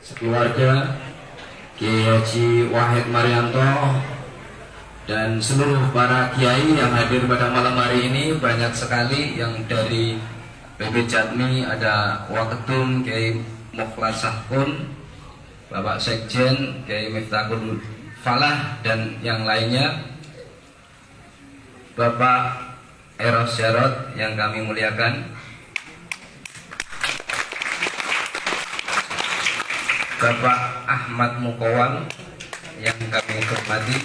sekeluarga, Kiai Haji Wahid Marianto, dan seluruh para kiai yang hadir pada malam hari ini. Banyak sekali yang dari PB Jatmi, ada Waketum Kiai Mukhlas Sahkun, Bapak Sekjen Kiai Miftahul Falah, dan yang lainnya. Bapak Eros Jarot yang kami muliakan, Bapak Ahmad Mukawam yang kami hormati,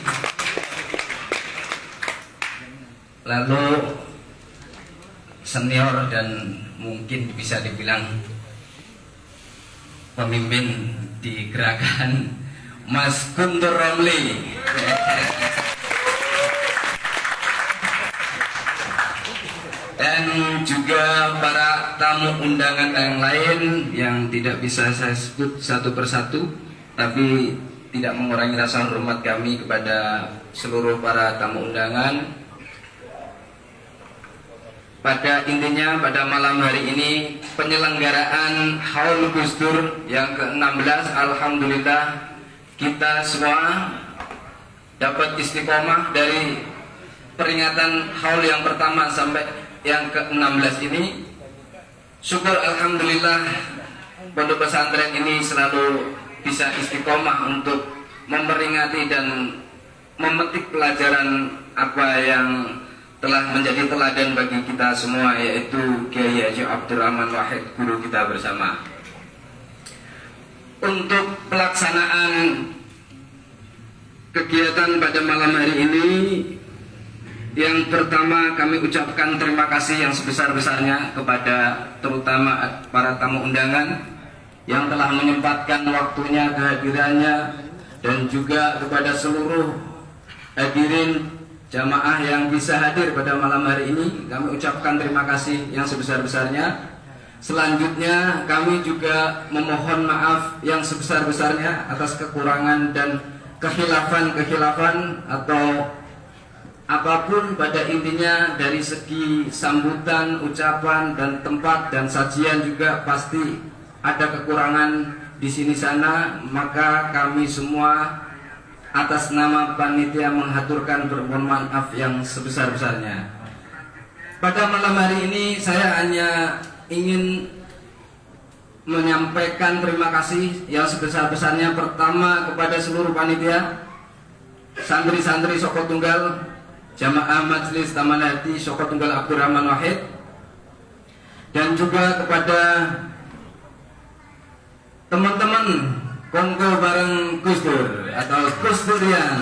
lalu senior dan mungkin bisa dibilang pemimpin di gerakan, Mas Guntur Romli, dan juga para tamu undangan yang lain yang tidak bisa saya sebut satu persatu, tapi tidak mengurangi rasa hormat kami kepada seluruh para tamu undangan. Pada intinya pada malam hari ini penyelenggaraan Haul Gus Dur yang ke-16, alhamdulillah kita semua dapat istiqomah dari peringatan haul yang pertama sampai yang ke-16 ini. Syukur alhamdulillah pondok pesantren ini selalu bisa istiqomah untuk memperingati dan memetik pelajaran apa yang telah menjadi teladan bagi kita semua, yaitu Kiai Haji Abdurrahman Wahid, guru kita bersama. Untuk pelaksanaan kegiatan pada malam hari ini, yang pertama kami ucapkan terima kasih yang sebesar-besarnya kepada terutama para tamu undangan yang telah menyempatkan waktunya, kehadirannya, dan juga kepada seluruh hadirin jamaah yang bisa hadir pada malam hari ini. Kami ucapkan terima kasih yang sebesar-besarnya. Selanjutnya kami juga memohon maaf yang sebesar-besarnya atas kekurangan dan kekhilafan atau apapun pada intinya. Dari segi sambutan, ucapan, dan tempat dan sajian juga pasti ada kekurangan di sini sana. Maka kami semua atas nama panitia menghaturkan permohonan maaf yang sebesar-besarnya. Pada malam hari ini saya hanya ingin menyampaikan terima kasih yang sebesar-besarnya pertama kepada seluruh panitia, santri-santri Soko Tunggal, Jamaah Majelis Taman Hati Soko Tunggal Abdurrahman Wahid, dan juga kepada teman-teman Kongko bareng Gus Dur atau Gus Durian.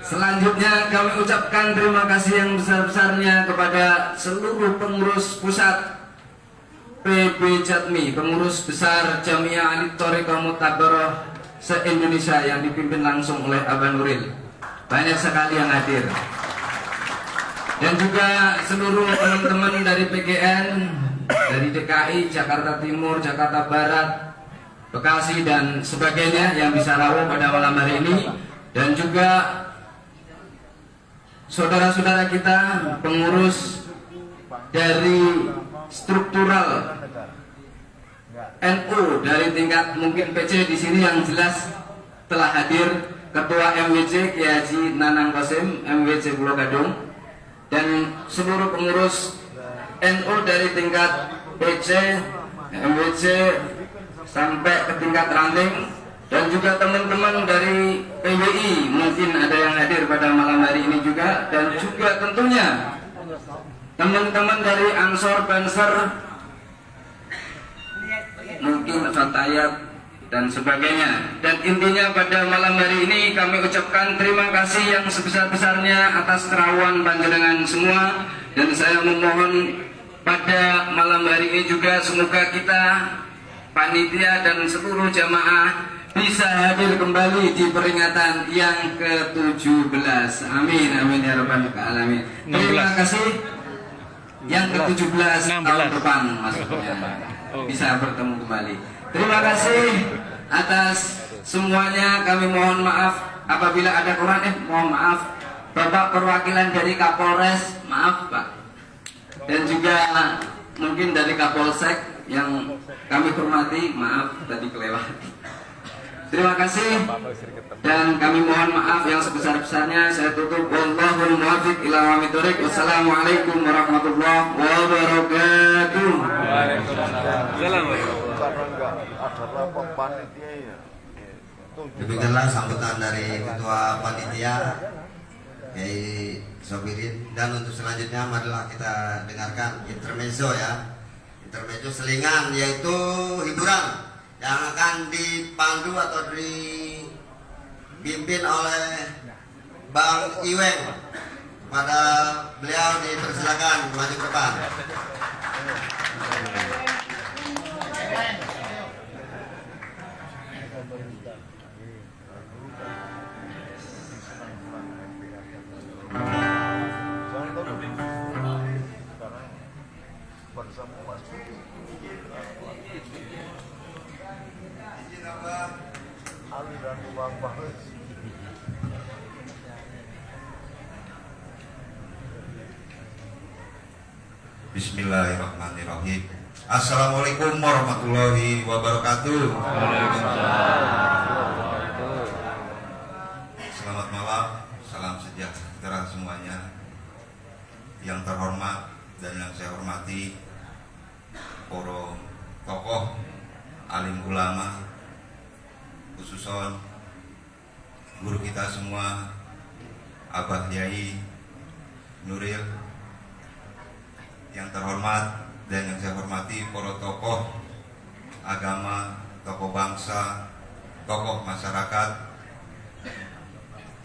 Selanjutnya kami ucapkan terima kasih yang besar-besarnya kepada seluruh pengurus pusat PB Jatmi, pengurus besar Jamiah Alit Thoriqah Mutabaroh se-Indonesia yang dipimpin langsung oleh Abah Nuril. Banyak sekali yang hadir. Dan juga seluruh teman-teman dari PGN, dari DKI, Jakarta Timur, Jakarta Barat, Bekasi, dan sebagainya yang bisa rawuh pada malam hari ini. Dan juga saudara-saudara kita pengurus dari struktural NU dari tingkat mungkin PC di sini yang jelas telah hadir, Ketua MWC Kiai Haji Nanang Qasim MWC Pulau Gadung, dan seluruh pengurus NU dari tingkat PC, MWC sampai ke tingkat ranting, dan juga teman-teman dari PWI mungkin ada yang hadir pada malam hari ini juga, dan juga tentunya teman-teman dari Ansor, Banser, mungkin Fatayat dan sebagainya. Dan intinya pada malam hari ini kami ucapkan terima kasih yang sebesar-besarnya atas kerawan panjenengan semua. Dan saya memohon pada malam hari ini juga semoga kita panitia dan seluruh jamaah bisa hadir kembali di peringatan yang ke-17. Amin amin ya rabbal alamin. Terima kasih. Yang ke-17 tahun depan maksudnya bisa bertemu kembali. Terima kasih atas semuanya. Kami mohon maaf apabila ada kurang. Mohon maaf Bapak perwakilan dari Kapolres, maaf Pak. Dan juga mungkin dari Kapolsek yang kami hormati, maaf tadi kelewat. Terima kasih dan kami mohon maaf yang sebesar-besarnya. Saya tutup. Wallahul muwaffiq ila aqwamit thoriq. Wassalamualaikum warahmatullahi wabarakatuh. Waalaikumsalam. Demikianlah sambutan dari Ketua Panitia Kiai Sobirin. Dan untuk selanjutnya marilah kita dengarkan intermezzo ya. Intermezzo selingan, yaitu hiburan yang akan dipandu atau dipimpin oleh Bang Iweng. Pada beliau dipersilakan maju ke depan. Bismillahirrahmanirrahim. Assalamualaikum warahmatullahi wabarakatuh. Selamat malam, salam sejahtera semuanya. Yang terhormat dan yang saya hormati para tokoh alim ulama, khususon guru kita semua, Abah Yai Nuril. Yang terhormat dan yang saya hormati para tokoh agama, tokoh bangsa, tokoh masyarakat.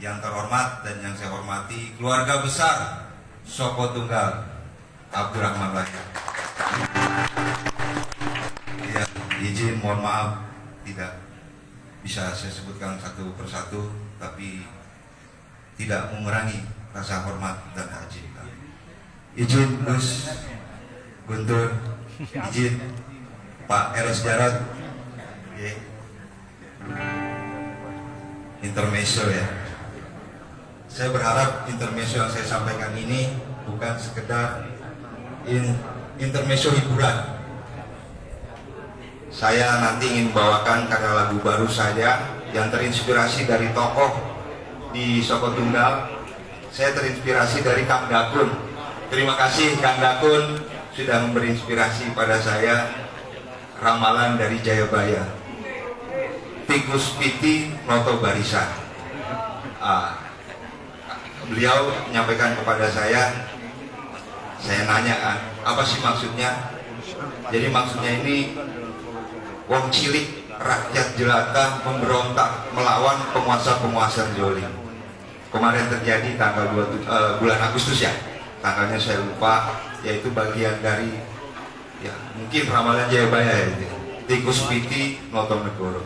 Yang terhormat dan yang saya hormati keluarga besar Soko Tunggal Abdurrahman Lahir. Ya, izin mohon maaf tidak bisa saya sebutkan satu persatu, tapi tidak mengurangi rasa hormat dan takjub. Izin Gus Guntur, izin Pak Eros Jarot, intermezzo ya. Saya berharap intermezzo yang saya sampaikan ini bukan sekedar intermezzo hiburan. Saya nanti ingin bawakan karya lagu baru saya yang terinspirasi dari tokoh di Soko Tunggal. Saya terinspirasi dari Kang Dakun. Terima kasih Kang Dakun sudah memberi inspirasi pada saya. Ramalan dari Jayabaya, Tikus Piti Noto Barisan. Beliau menyampaikan kepada saya nanya kan, apa sih maksudnya? Jadi maksudnya ini wong cilik rakyat jelata memberontak melawan penguasa-penguasa zolim. Kemarin terjadi tanggal 2 bulan Agustus ya, tanggalnya saya lupa, yaitu bagian dari ya mungkin ramalan Jayabaya ya, Tikus Piti Noto Negoro.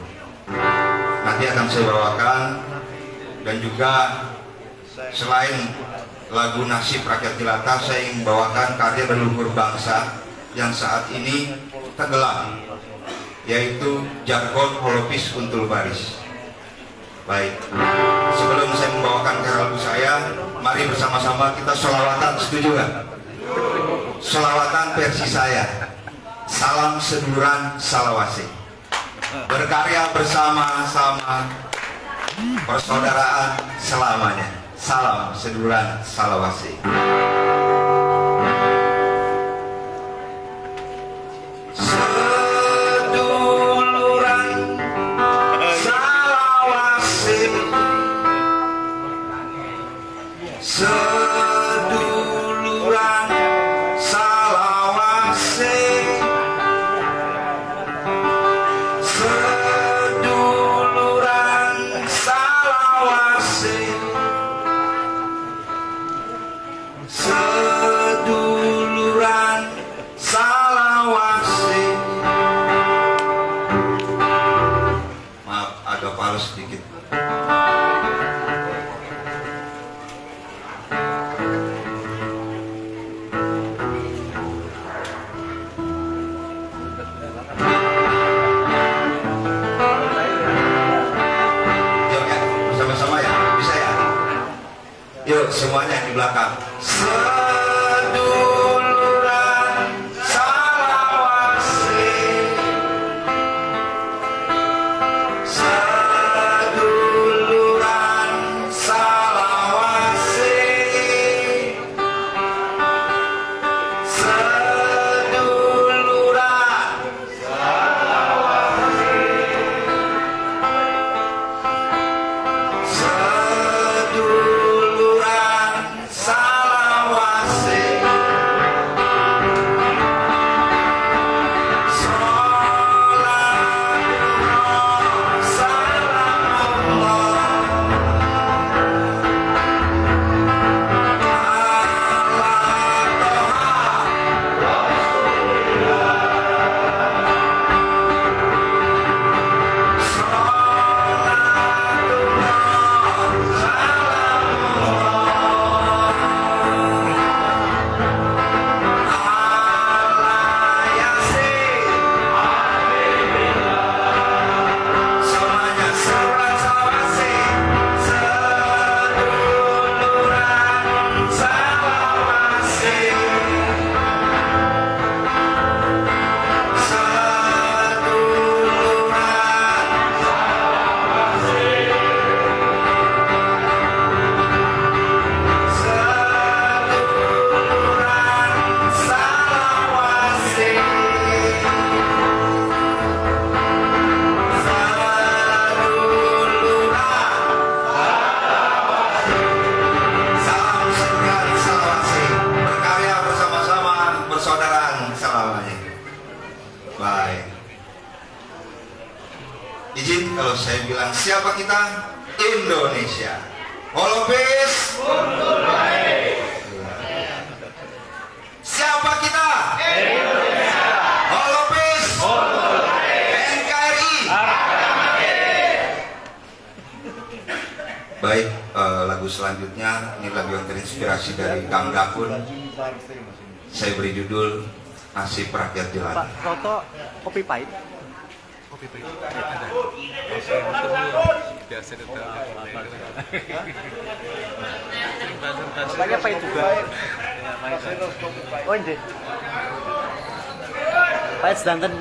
Nanti akan saya bawakan, dan juga selain lagu Nasib Rakyat Jelata, saya ingin bawakan karya leluhur bangsa yang saat ini tenggelam, yaitu jargon Holopis Kuntul Baris. Baik, sebelum saya membawakan karya lagu saya, mari bersama-sama kita sholawatan, setuju nggak? Sholawatan versi saya. Salam seduluran salawase, berkarya bersama-sama, persaudaraan selamanya. Salam seduluran salawase. Seduluran salawase, seduluran salawase, seduluran salawase. Maaf agak fals sedikit. Yuk semuanya di belakang. Seduluran semuanya. Baik. Izin kalau saya bilang siapa kita? Indonesia. Holopis. Siapa kita? Indonesia. Holopis. NKRI. Baik, lagu selanjutnya ini lagu yang terinspirasi dari Kang Dakun. Saya beri judul Nasib Rakyat Jelata. Pak Roto kopi pahit. Kopi pahit. Ada. Biasa Bapaknya pahit juga. Oh ini. Pahit sedangkan.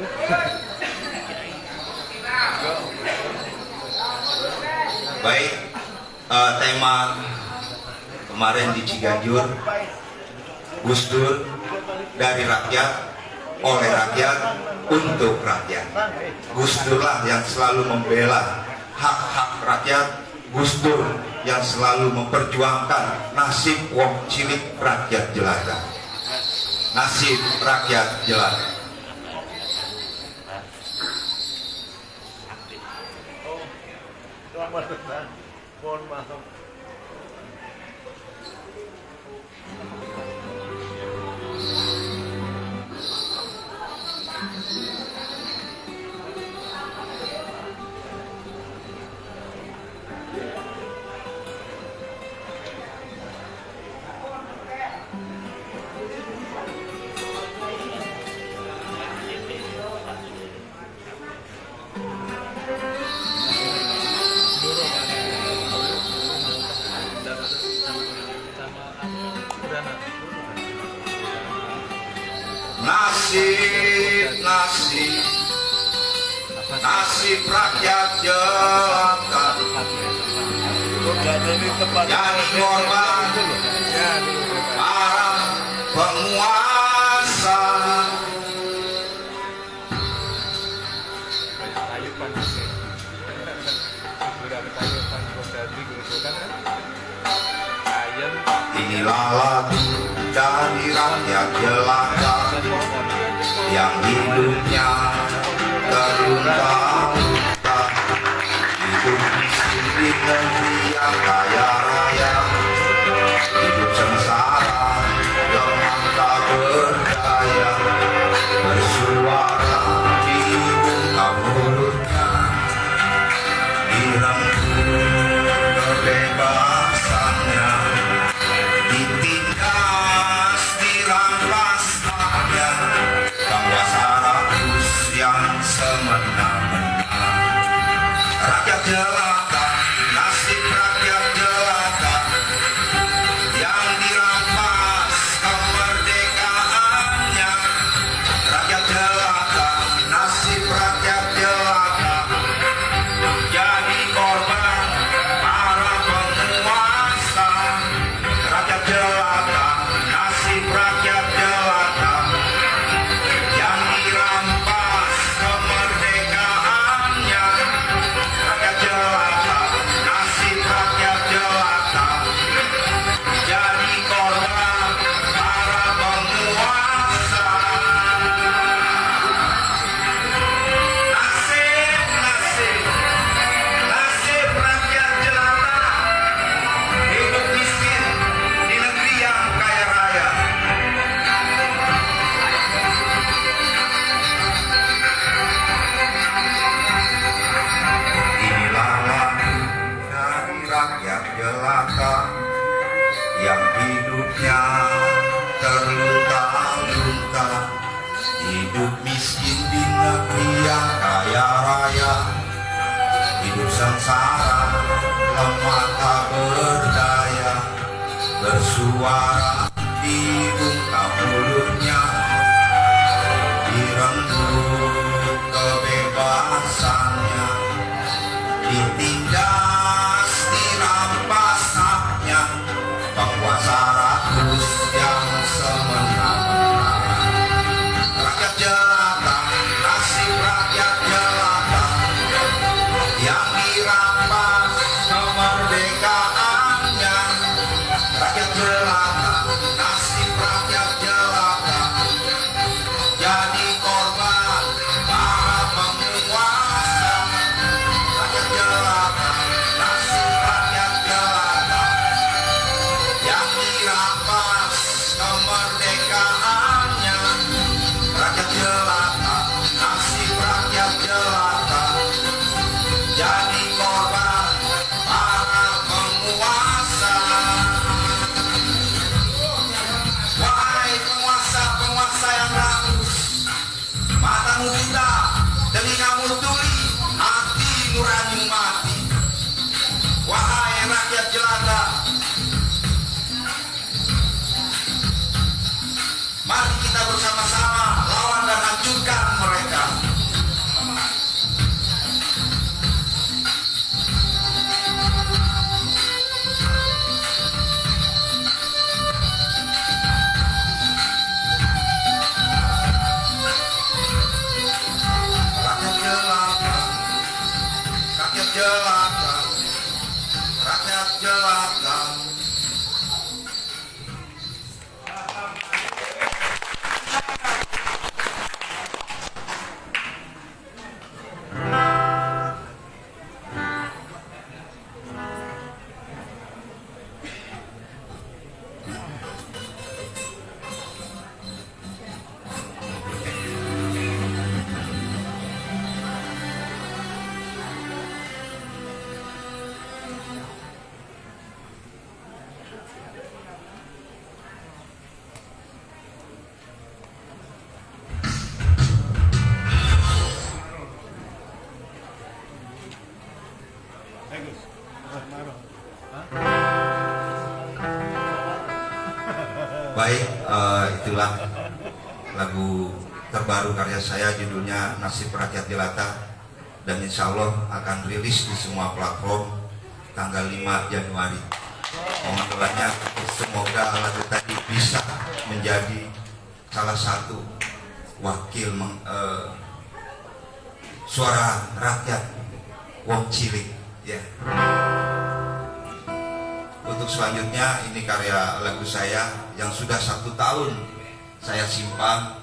Baik, tema kemarin di Ciganjur, Gus Dur dari rakyat, oleh rakyat, untuk rakyat. Gus Durlah yang selalu membela hak-hak rakyat, Gus Dur yang selalu memperjuangkan nasib wong cilik rakyat jelata. Nasib rakyat jelata. Mohon maaf. Nasib rakyat jelata, jadi korban para penguasa. Inilah lagu dari rakyat jelata yang hidupnya terlunta-lunta, hidup miskin di negeri yang kaya raya, hidup sengsara lemah tak berdaya, bersuara di muka mulutnya, direnggut kebebasannya, ditindas, dirampas haknya, penguasa rakus yang semena-mena. Rakyat jelata, nasib rakyat jelata yang dirampas kemerdekaannya. Rakyat jelata, nasib rakyat jelata jadi korban para penguasa. Rakyat jelata, nasib rakyat jelata yang dirampas kemerdekaannya. Rakyat jelata, nasib rakyat jelata jadi korban para penguasa. Nasib rakyat jelata, hidup miskin di negeri yang kaya raya. Inilah lagu dari rakyat jelata yang hidupnya terlunta-lunta, hidup miskin di negeri yang kaya raya, hidup sengsara lemah tak berdaya, bersuara di muka mulutnya, direnggut kebebasannya, ditindas, dirampas haknya, penguasa rakus yang semena-mena. Rakyat jelata, nasib rakyat jelata yang dirampas kemerdekaannya. Rakyat jelata, nasib rakyat jelata jadi buta, telingamu tuli, hati nurani mati. Wahai rakyat jelata, mari kita bersama-sama lawan dan hancurkan mereka. Rakyat jelata, rakyat jelata, rakyat jelata. Baik, itulah lagu terbaru karya saya, judulnya Nasib Rakyat Jelata, dan insya Allah akan rilis di semua platform tanggal 5 Januari. Mohon doanya semoga lagu tadi bisa menjadi salah satu wakil suara rakyat wong cilik ya. Untuk selanjutnya, ini karya lagu saya yang sudah 1 tahun saya simpan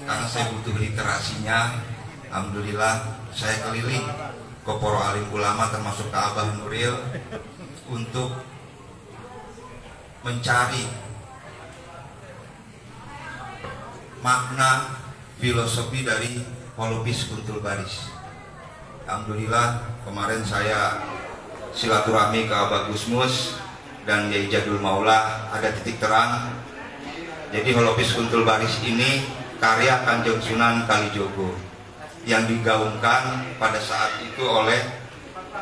karena saya butuh literasinya. Alhamdulillah saya keliling ke para alim ulama termasuk ke Abah Nuril untuk mencari makna filosofi dari Holopis Kuntul Baris. Alhamdulillah kemarin saya silaturahmi ke Abah Gusmus dan Yai Jadul Maula, ada titik terang. Jadi Holopis Kuntul Baris ini karya Kanjeng Sunan Kalijogo yang digaungkan pada saat itu oleh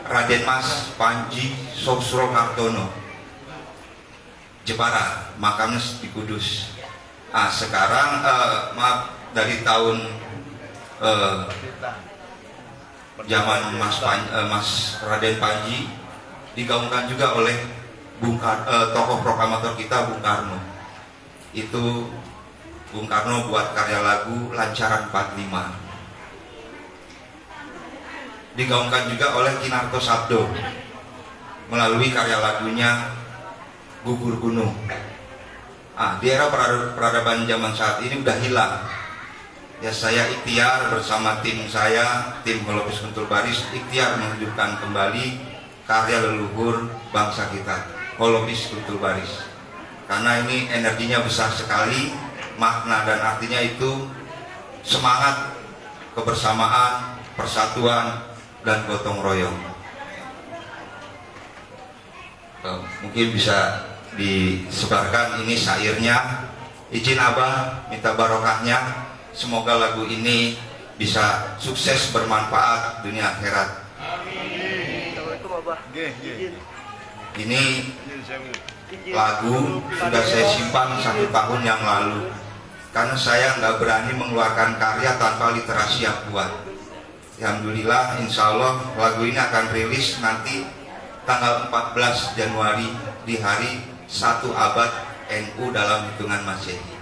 Raden Mas Panji Sosrokartono, Jepara, makamnya di Kudus. Sekarang maaf, dari tahun zaman Mas Raden Panji digaungkan juga oleh tokoh proklamator kita Bung Karno. Itu Bung Karno buat karya lagu Lancaran 45, digaungkan juga oleh Kinarto Sabdo melalui karya lagunya Gugur Gunung. Di era peradaban zaman saat ini udah hilang ya. Saya ikhtiar bersama tim saya, tim Holopis Kuntul Baris, ikhtiar menghidupkan kembali karya leluhur bangsa kita, Holopis Kuntul Baris, karena ini energinya besar sekali, makna dan artinya itu semangat kebersamaan, persatuan, dan gotong royong. Mungkin bisa disebarkan ini syairnya. Izin Abah minta barokahnya, semoga lagu ini bisa sukses, bermanfaat dunia akhirat. Ini lagu sudah saya simpan 1 tahun yang lalu karena saya nggak berani mengeluarkan karya tanpa literasi yang kuat. Alhamdulillah, insya Allah lagu ini akan rilis nanti tanggal 14 Januari di hari 1 abad NU dalam hitungan Masehi.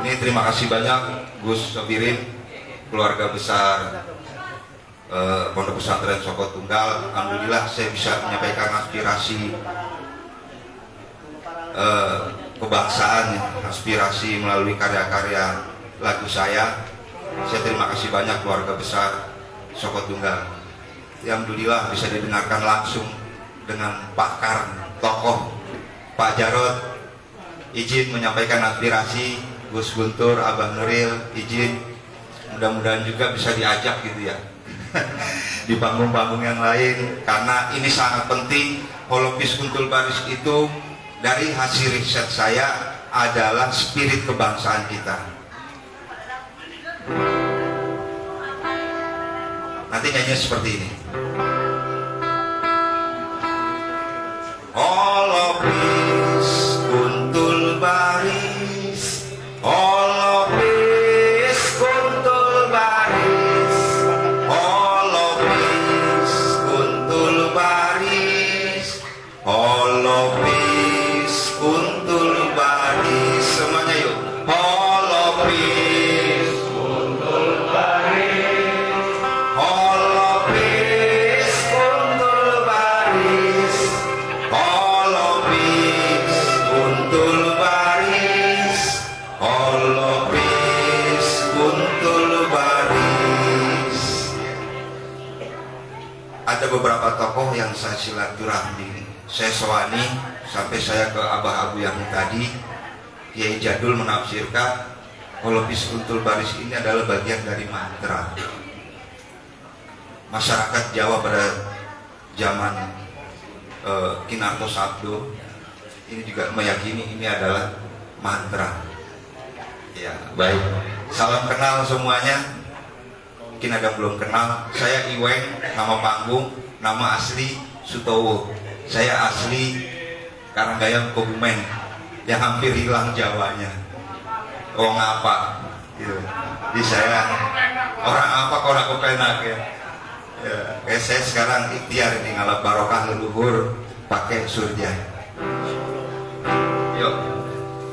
Ini terima kasih banyak Gus Sobirin, keluarga besar Pondok Pesantren Soko Tunggal. Alhamdulillah saya bisa menyampaikan aspirasi kebangsaan, aspirasi melalui karya-karya lagu saya. Saya terima kasih banyak keluarga besar Soko Tunggal. Alhamdulillah bisa didengarkan langsung dengan pakar, tokoh Pak Jarod. Izin menyampaikan aspirasi Gus Guntur, Abah Nuril, izin mudah-mudahan juga bisa diajak gitu ya di panggung-panggung yang lain, karena ini sangat penting. Holopis Kuntul Baris itu dari hasil riset saya adalah spirit kebangsaan kita. Nanti nyanyi seperti ini. Olopis kuntul baris, olopis kuntul baris, olopis kuntul baris, olopis kuntul baris. Semuanya yuk. Olopis kuntul baris, olopis kuntul baris, olopis kuntul baris, olopis kuntul baris. Ada beberapa tokoh yang saya silaturahmi, saya sewani sampai saya ke Abah Abu yang tadi. Kiai Jadul menafsirkan holopis kuntul baris ini adalah bagian dari mantra. Masyarakat Jawa pada zaman Kinarto Sabdo ini juga meyakini ini adalah mantra. Ya, baik. Salam kenal semuanya. Mungkin ada yang belum kenal. Saya Iweng, nama panggung, nama asli Sutowo. Saya asli Karanggayam Kebumen yang hampir hilang Jawanya. Wong apa? Gitu. Jadi saya orang apa kok aku penak ya. Saya sekarang ikhtiar ini ngalap barokah leluhur pakai surya. Yuk.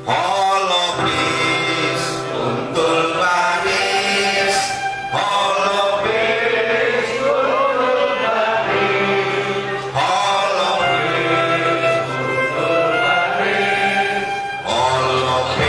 Holopis kuntul baris, holopis kuntul baris, holopis kuntul baris, holopis.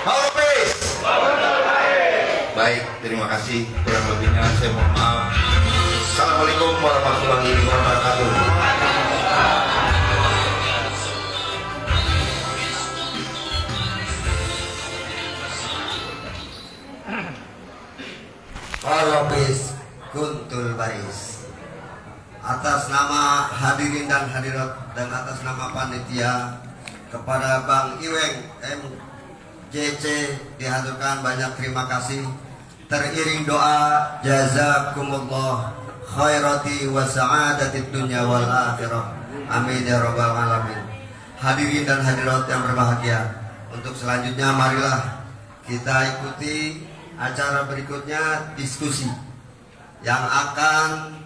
Hafiz. Baik, terima kasih. Kurang lebihnya saya mohon maaf. Assalamualaikum warahmatullahi wabarakatuh. Hafiz Guntul Baris, atas nama hadirin dan hadirat dan atas nama panitia kepada Bang Iweng MJC dihaturkan banyak terima kasih, teriring doa jazakumullah khairati wa sa'adatid dunya wal akhirah, amin ya rabbal alamin. Hadirin dan hadirat yang berbahagia, untuk selanjutnya marilah kita ikuti acara berikutnya, diskusi yang akan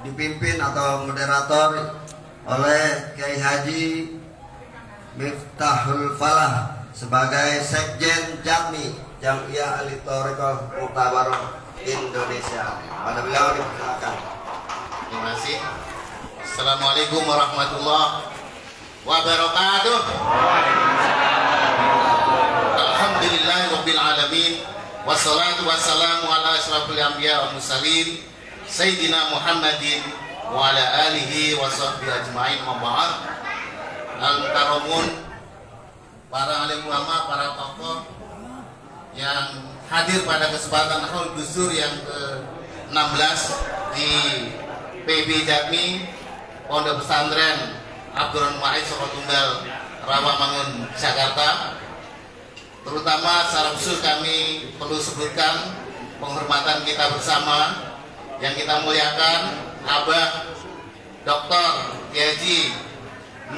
dipimpin atau moderator oleh Kiai Haji Miftahul Falah sebagai Sekjen Jami Jamiyah Ahli Thariqah Muktabaroh Indonesia. Pada beliau dipersilakan. Terima kasih. Assalamualaikum warahmatullahi wabarakatuh. Alhamdulillahirabbil alamin. Wassalatu wassalamu ala asyrafil anbiya wal mursalin Sayyidina Muhammadin wa ala alihi wa sahbihi ajma'in. Wa ba'd. Al-mukarramun, para alim ulama, para tokoh yang hadir pada kesempatan Haul Gusdur yang ke-16 di PB Jami Pondok Pesantren Abdurrahman Wahid Soko Tunggal Rawamangun Jakarta. Terutama secara khusus kami perlu sebutkan penghormatan kita bersama yang kita muliakan Abah Dr. Haji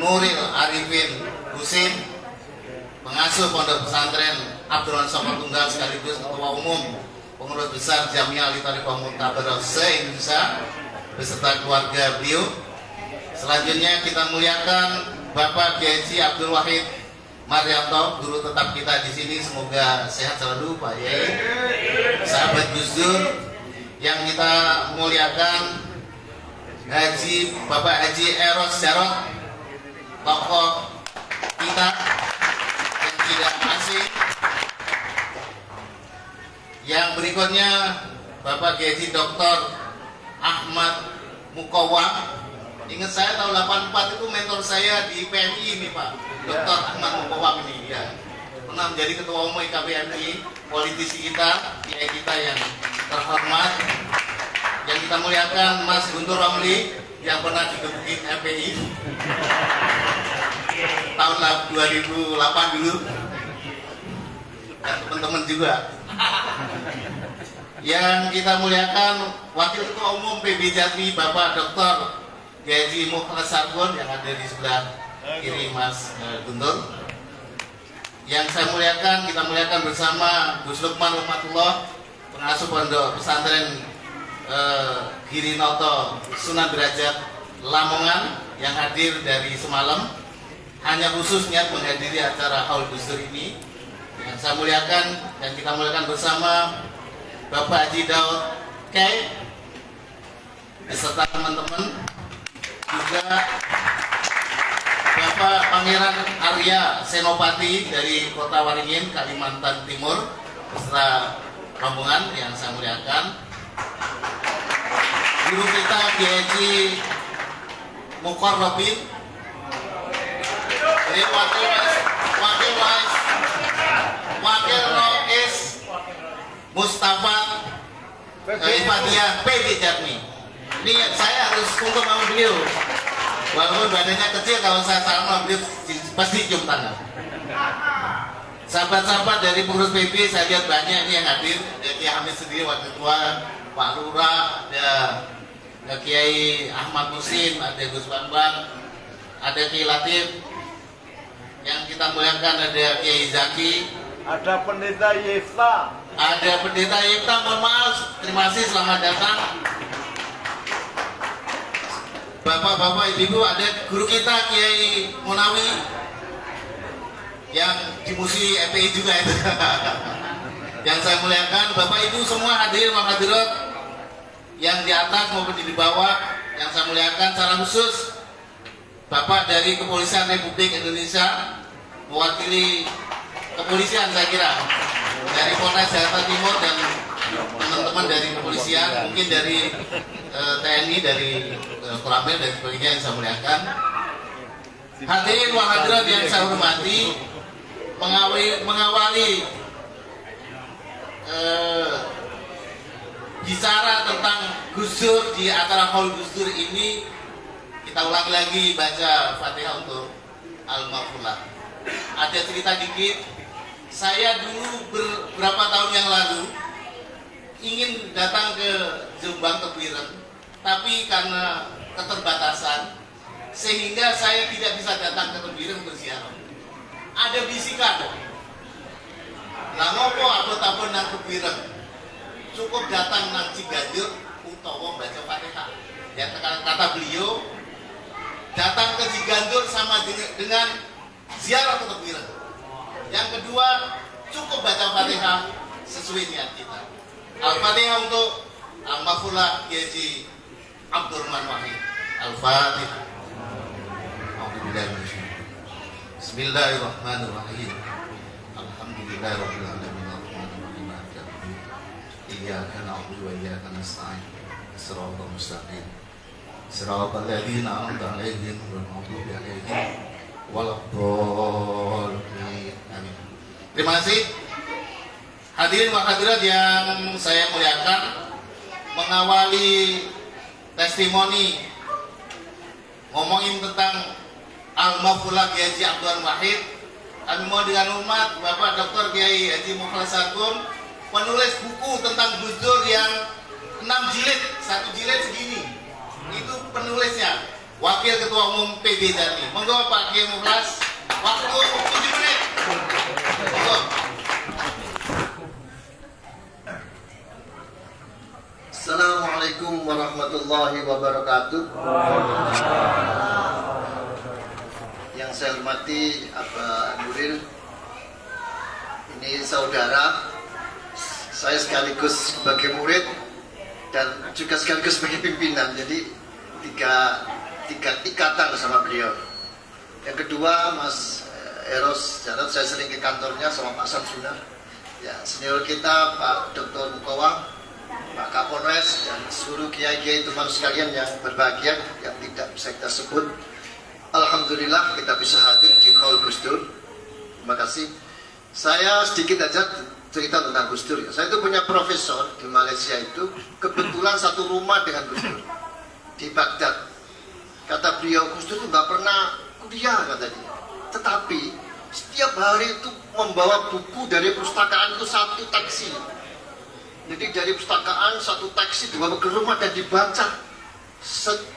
Nuril Arifin Husin, pengasuh Pondok Pesantren Abdurrahman Soko Tunggal sekaligus Ketua Umum Pengurus Besar Jamiyah Ahli Thariqah Muktabaroh se-Indonesia beserta keluarga beliau. Selanjutnya kita muliakan Bapak Haji Abdul Wahid Marianto, guru tetap kita di sini, semoga sehat selalu Pak Yai. Sahabat Gus Dur yang kita muliakan Bapak Haji Eros Jarot, tokoh kita yang tidak asing. Yang berikutnya Bapak Haji Dr. Ahmad Mukowa. Ingat saya tahun 84 itu mentor saya di PMI ini Pak, Dr. Ahmad Mukowa ini ya. Pernah menjadi ketua umum IKPMI, politisi kita, kiai kita yang terhormat. Yang kita muliakan Mas Guntur Romli yang pernah digebukin FPI tahun 2008 dulu. Dan teman-teman juga. Yang kita muliakan Wakil Ketua Umum PB Jati Bapak Dr. Haji Mukhlas Sargon yang ada di sebelah kiri Mas Guntur. Yang saya muliakan, kita muliakan bersama Gus Lukman Rahmatullah, pengasuh Pondok Pesantren Girinoto Sunan Derajat Lamongan yang hadir dari semalam hanya khusus niat menghadiri acara Haul Gusdur ini. Yang saya muliakan dan kita muliakan bersama Bapak Haji Daud Kay beserta teman-teman, juga Bapak Pangeran Arya Senopati dari Kota Waringin, Kalimantan Timur beserta rombongan yang saya muliakan. Guru kita Haji Mukarrabin, ini Wakil Rais Mustafa Ifadiyah PB Jatmi. Ini saya harus untuk sama beliau, walaupun badannya kecil, kalau saya salam beliau pasti cium tangan. Sahabat-sahabat dari pengurus PB saya lihat banyak ini yang hadir. Jadi Hamid sendiri wakil ketua, Pak Lurah, ada Kiai Ahmad Musin, ada Gus Bambang, ada Kiai Latif. Yang kita muliakan ada Kiai Zaki, ada Pendeta Yefta, ada Pendeta Yefta. Mohon maaf, terima kasih, selamat datang. Bapak-bapak, ibu-ibu, ada guru kita Kiai Munawi yang di musi FPI juga itu. Yang saya muliakan, Bapak Ibu semua hadir hadirat yang di atas maupun di bawah. Yang saya muliakan secara khusus Bapak dari Kepolisian Republik Indonesia mewakili kepolisian saya kira, dari Polres Jakarta Timur dan teman-teman dari kepolisian, mungkin dari TNI, dari Koramil dan sebagainya yang saya muliakan. Hadirin wa hadirat yang saya hormati, mengawali bicara tentang Gus Dur di acara Haul Gus Dur ini, kita ulangi lagi baca Fatihah untuk Al-Maghfurlah. Ada cerita dikit, saya dulu beberapa tahun yang lalu ingin datang ke Jombang Tebuireng, tapi karena keterbatasan sehingga saya tidak bisa datang ke Tebuireng berziarah. Ada bisikan, lah ngopo abot-abot nang Tebuireng, cukup datang nang Ciganjur utawa baca Fatihah. Ya, kata beliau, datang ke Ciganjur sama dengan ziarah ke Tebuireng. Yang kedua, cukup baca Fatihah sesuai niat kita. Al-Fatihah untuk Al-Maghfurlah Kiai Abdurrahman Wahid. Al-Fatihah. Bismillahirrahmanirrahim. Alhamdulillahirabbil alamin arrahmanirrahim maliki yaumiddin. Iyyaka na'budu wa iyyaka nasta'in. Shiratal mustaqim. Shiratal ladzina an'amta 'alaihim ghairil maghdubi 'alaihim waladdallin. Amin. Terima kasih. Hadirin wa hadirat yang saya muliakan, mengawali testimoni ngomongin tentang Al-Maghfurlah Kiai Haji Abdurrahman Wahid, kami mau dengan hormat Bapak Dr. Kiai Haji Mukhlas Agung, penulis buku tentang Gus Dur yang 6 jilid, 1 jilid segini. Itu penulisnya, Wakil Ketua Umum PB Jati. Monggo Pak Kiai Mukhlas, waktu 7 menit. Monggo. Assalamualaikum warahmatullahi wabarakatuh. Yang saya hormati Abah Nuril, ini saudara saya sekaligus sebagai murid dan juga sekaligus sebagai pimpinan, jadi tiga ikatan sama beliau. Yang kedua, Mas Eros Jarot, saya sering ke kantornya sama Pak Samsuna. Ya, senior kita Pak Dr. Mukawang, Pak Kapolres, dan seluruh kiai-kiai teman sekalian yang berbahagia yang tidak bisa kita sebut. Alhamdulillah kita bisa hadir di Haul Gus Dur. Terima kasih. Saya sedikit aja cerita tentang Gus Dur. Saya itu punya profesor di Malaysia, itu kebetulan satu rumah dengan Gus Dur di Baghdad. Kata beliau, Gus Dur itu nggak pernah kuliah katanya, tetapi setiap hari itu membawa buku dari perpustakaan itu 1 taksi. Jadi dari perpustakaan 1 taksi dibawa ke rumah dan dibaca.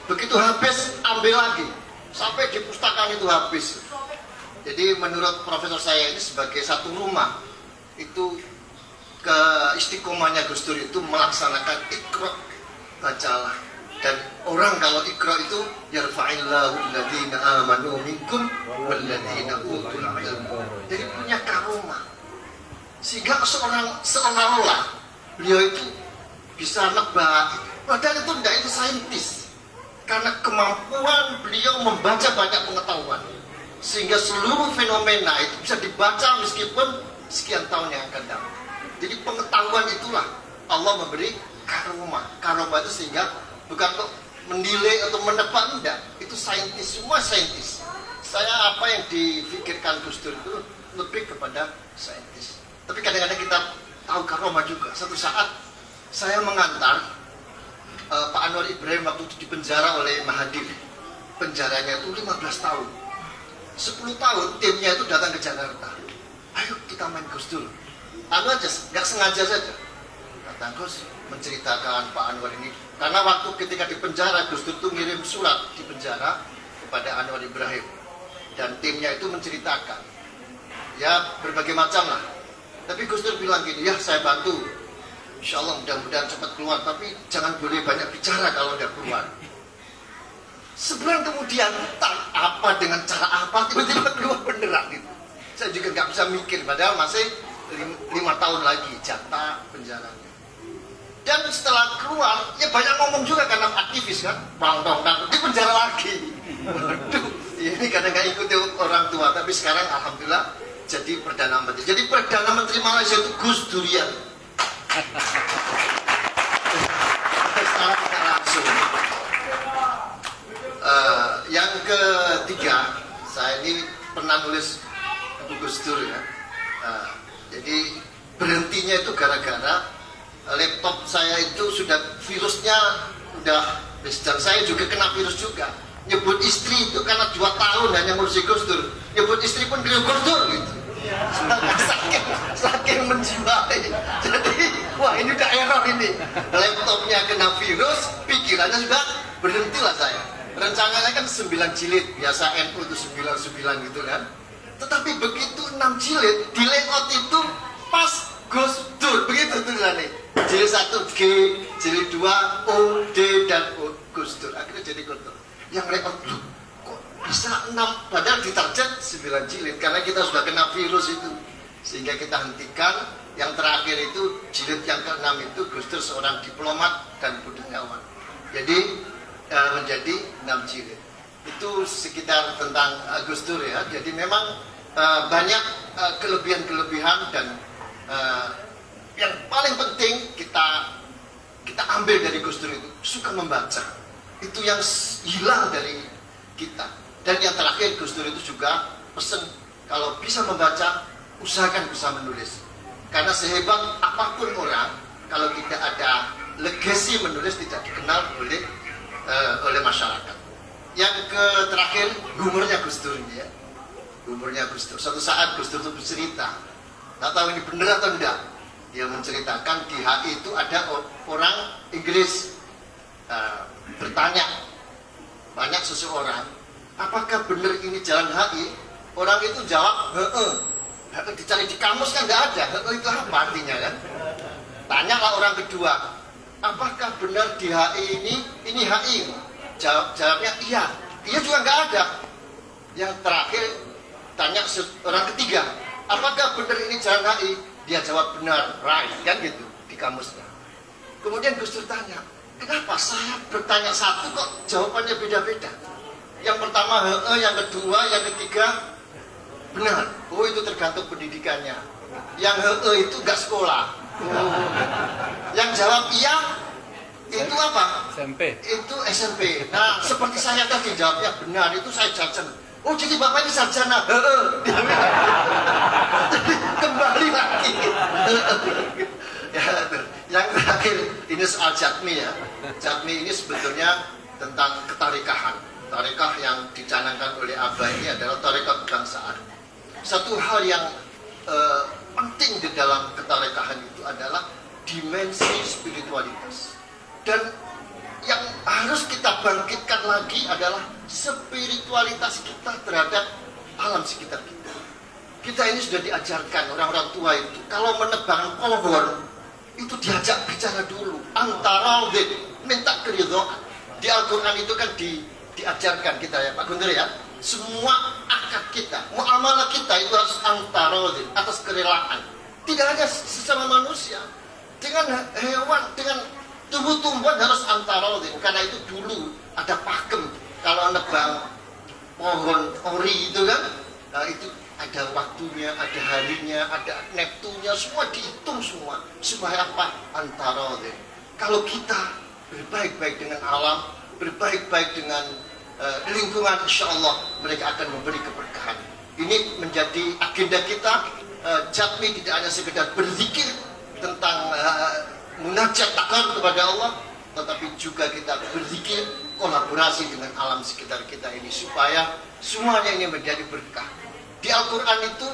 Begitu habis ambil lagi sampai di perpustakaan itu habis. Jadi menurut profesor saya ini sebagai satu rumah, itu keistiqomahnya Gus Dur itu melaksanakan Iqra, bacalah. Dan orang kalau Iqra itu yarfa'illahu alladziina aamanu minkum walladziina utul ilma. Jadi punya karomah. Sehingga seolah-olah beliau itu bisa nebak, padahal itu tidak, itu saintis. Karena kemampuan beliau membaca banyak pengetahuan, sehingga seluruh fenomena itu bisa dibaca meskipun sekian tahun yang akan datang. Jadi pengetahuan itulah Allah memberi karomah. Karomah itu sehingga bukan untuk menilai atau menebak, tidak. Itu saintis, semua saintis. Saya apa yang dipikirkan Gus Dur itu lebih kepada saintis. Tapi kadang-kadang kita tahu karomah juga. Satu saat saya mengantar Pak Anwar Ibrahim waktu itu dipenjara oleh Mahathir. Penjaranya itu 15 tahun. 10 tahun timnya itu datang ke Jakarta. Ayo kita main Gus Dur. Anu aja, nggak sengaja saja. Datang Gus menceritakan Pak Anwar ini. Karena waktu ketika di penjara, Gus Dur itu ngirim surat di penjara kepada Anwar Ibrahim. Dan timnya itu menceritakan. Ya berbagai macam lah. Tapi Gus Dur bilang gini, ya saya bantu. Insya Allah mudah-mudahan cepat keluar, tapi jangan boleh banyak bicara kalau udah keluar. Sebulan kemudian, entah apa dengan cara apa, tiba-tiba keluar beneran gitu. Saya juga nggak bisa mikir, padahal masih 5 tahun lagi jatah penjaranya. Dan setelah keluar, ya banyak ngomong juga karena aktivis kan, bang, di penjara lagi. Waduh, ini kadang nggak ikuti orang tua, tapi sekarang alhamdulillah jadi Perdana Menteri. Jadi Perdana Menteri Malaysia itu Gus Durian. Secara tidak langsung. Yang ketiga, saya ini pernah nulis buku Gus Dur ya. Jadi berhentinya itu gara-gara laptop saya itu sudah virusnya udah, dan saya juga kena virus juga. Nyebut istri itu karena 2 tahun hanya ngurusi Gus Dur, nyebut istri pun beliau Gus Dur gitu. Saking menjiwai. Jadi wah ini udah error ini. Laptopnya kena virus, pikirannya sudah berhentilah saya. Rencananya kan 9 jilid, biasa NU itu 99 gitu kan. Tetapi begitu 6 jilid, di layout itu pas Gus Dur, begitu tulisannya. Jilid 1 G, jilid 2 O, D dan O, Gus Dur. Akhirnya jadi Gus Dur. Yang layout kok bisa 6, padahal ditarget 9 jilid karena kita sudah kena virus itu. Sehingga kita hentikan. Yang terakhir itu jilid yang ke-6 itu Gus Dur seorang diplomat dan budayawan. Jadi menjadi 6 jilid. Itu sekitar tentang Gus Dur ya. Jadi memang banyak kelebihan-kelebihan dan yang paling penting kita ambil dari Gus Dur itu suka membaca. Itu yang hilang dari kita. Dan yang terakhir Gus Dur itu juga pesan kalau bisa membaca usahakan bisa menulis. Karena sehebat apapun orang, kalau tidak ada legasi menulis tidak dikenal oleh masyarakat. Yang terakhir humornya Gus Dur ya. Humornya Gus Dur. Suatu saat Gus Dur itu bercerita, tak tahu ini benar atau enggak. Dia menceritakan di HI itu ada orang Inggris bertanya banyak seseorang, apakah benar ini jalan HI? Orang itu jawab, dicari di kamus kan nggak ada. Itu apa artinya kan? Tanyalah orang kedua, apakah benar di HI ini HI? Jawabnya iya. Iya juga nggak ada. Yang terakhir tanya orang ketiga, apakah benar ini jalan HI? Dia jawab benar, right, kan gitu di kamusnya. Kemudian Gus Dur tanya, kenapa saya bertanya satu kok jawabannya beda-beda? Yang pertama yang kedua, yang ketiga benar. Oh itu tergantung pendidikannya. Yang itu nggak sekolah. Yang jawab iya itu apa? SMP. Itu SMP. Nah seperti saya tadi jawabnya benar, itu saya sarjana. Oh jadi bapak ini sarjana. Jadi kembali lagi. Ya, yang terakhir ini soal jatmi ya. Jatmi ini sebetulnya tentang ketarikahan. Tarekah yang dicanangkan oleh Abah ini adalah tarekah kebangsaan. Satu hal yang penting di dalam ketarekahan itu adalah dimensi spiritualitas. Dan yang harus kita bangkitkan lagi adalah spiritualitas kita terhadap alam sekitar kita. Kita ini sudah diajarkan orang-orang tua itu, kalau menebang pohon itu diajak bicara dulu, antara minta keridhaan. Di Al-Quran itu kan diajarkan kita ya Pak Guntur ya, semua akad kita, muamalah kita itu harus antara atas kerelaan. Tidak hanya sesama manusia, dengan hewan, dengan tumbuh-tumbuhan harus antara, karena itu dulu ada pakem kalau nebang pohon ori itu kan, nah itu ada waktunya, ada harinya, ada neptunya, semua dihitung semua supaya apa? Antara. Kalau kita berbaik-baik dengan alam, berbaik-baik dengan lingkungan, insya Allah mereka akan memberi keberkahan. Ini menjadi agenda kita. Jatmi tidak hanya sekedar berzikir tentang munajat takar kepada Allah, tetapi juga kita berzikir kolaborasi dengan alam sekitar kita ini supaya semuanya ini menjadi berkah. Di Al-Quran itu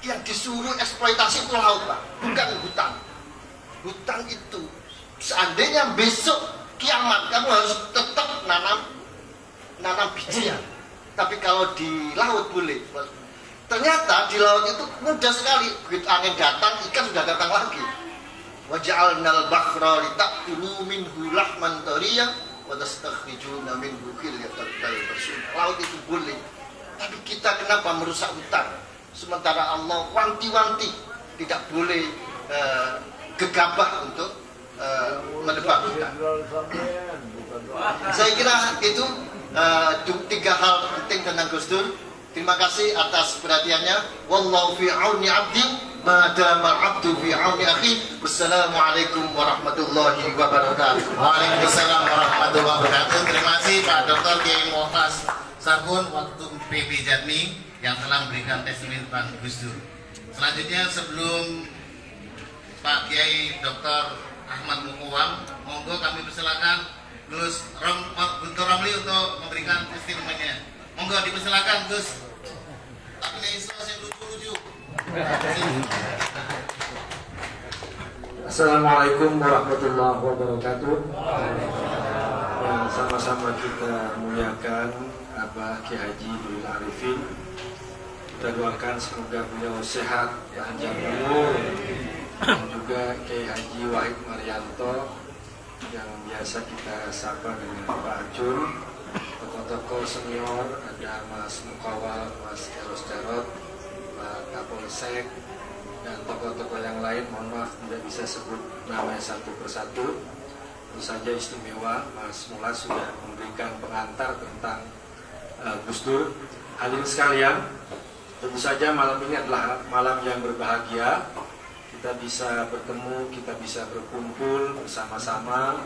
yang disuruh eksploitasi itu laut Pak, bukan hutan. Hutan itu seandainya besok kiamat kamu harus tetap nanam bijian. Tapi kalau di laut boleh. Ternyata di laut itu mudah sekali. Begitu angin datang, ikan sudah datang lagi. Waja'alnal bakhra litakulu minhu lahman tariyan wa tastakhrijuna minhu khilyatan talbasun. Laut itu boleh. Tapi kita kenapa merusak hutan? Sementara Allah wanti-wanti tidak boleh gegabah untuk menebang hutan. Saya kira itu 3 hal penting tentang Gus Dur. Terima kasih atas perhatiannya. Wallahu fi auni 'abdi ma dama 'abdu fi auni akhi. Wassalamualaikum warahmatullahi wabarakatuh. Waalaikumsalam warahmatullahi wabarakatuh. Terima kasih Pak Dr. Kiai Muhammad Sargun waktu PB Jatmi yang telah memberikan testimoni tentang Gus Dur. Selanjutnya sebelum Pak Kiai Dr. Ahmad Mukuwam, monggo kami persilakan Guntur Ramli untuk memberikan testimoninya. Monggo dipersilakan Gus. Tapi nih yang lucu-lucu. Assalamualaikum warahmatullahi wabarakatuh. Yang sama-sama kita muliakan Abah Ki Haji Nurul Arifin. Kita doakan semoga beliau sehat, panjang umur. Dan juga Ki Haji Wahid Marianto yang biasa kita sapa dengan Pak Acun. Tokoh-tokoh senior ada Mas Mukawal, Mas Eros Jarot, Pak Kapolsek, dan tokoh-tokoh yang lain. Mohon maaf tidak bisa sebut namanya satu persatu. Tentu saja istimewa Mas Mula sudah memberikan pengantar tentang Gus Dur. Hadirin sekalian, tentu saja malam ini adalah malam yang berbahagia. Kita bisa bertemu, kita bisa berkumpul bersama-sama.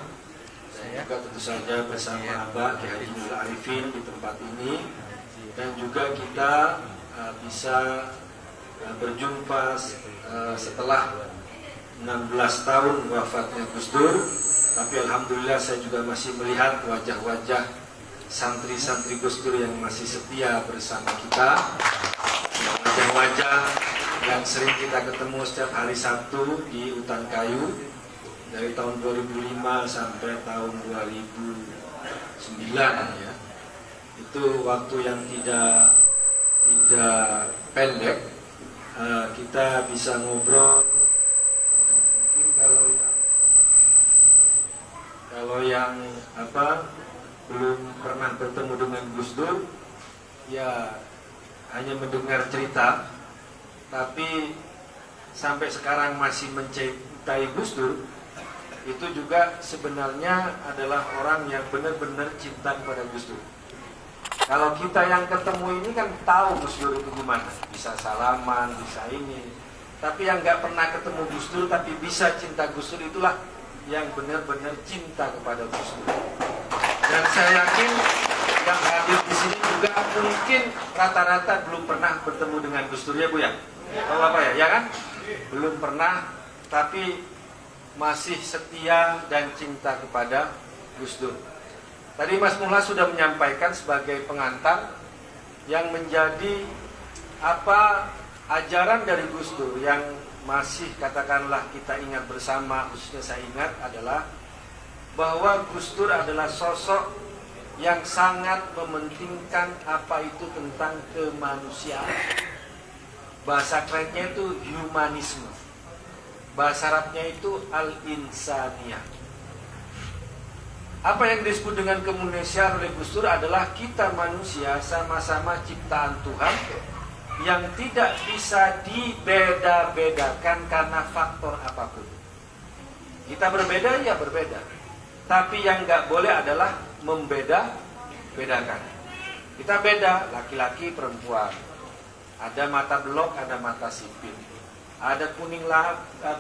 Dan juga tentu saja bersama Abah Ki Haji Nurul Arifin di tempat ini. Dan juga kita bisa berjumpa setelah 16 tahun wafatnya Gus Dur. Tapi alhamdulillah saya juga masih melihat wajah-wajah santri-santri Gus Dur yang masih setia bersama kita. Wajah-wajah yang sering kita ketemu setiap hari Sabtu di Hutan Kayu dari tahun 2005 sampai tahun 2009 ya. Itu waktu yang tidak pendek. Kita bisa ngobrol. Mungkin kalau yang belum pernah bertemu dengan Gus Dur ya hanya mendengar cerita, tapi sampai sekarang masih mencintai Gus Dur, itu juga sebenarnya adalah orang yang benar-benar cinta kepada Gus Dur. Kalau kita yang ketemu ini kan tahu Gus Dur itu gimana, bisa salaman, bisa ini. Tapi yang nggak pernah ketemu Gus Dur tapi bisa cinta Gus Dur, itulah yang benar-benar cinta kepada Gus Dur. Dan saya yakin yang hadir di sini juga mungkin rata-rata belum pernah bertemu dengan Gus Dur ya Bu ya. Kalau apa ya, ya kan? Belum pernah, tapi masih setia dan cinta kepada Gus Dur. Tadi Mas Mula sudah menyampaikan sebagai pengantar yang menjadi ajaran dari Gus Dur yang masih katakanlah kita ingat bersama, khususnya saya ingat adalah bahwa Gus Dur adalah sosok yang sangat mementingkan apa itu tentang kemanusiaan. Bahasa kerennya itu humanisme. Bahasa Arabnya itu al-insaniyah. Apa yang disebut dengan kemanusiaan oleh Gus Dur adalah kita manusia sama-sama ciptaan Tuhan yang tidak bisa dibeda-bedakan karena faktor apapun. Kita berbeda, ya berbeda. Tapi yang nggak boleh adalah membeda-bedakan. Kita beda, laki-laki, perempuan. Ada mata belok, ada mata sipit. Ada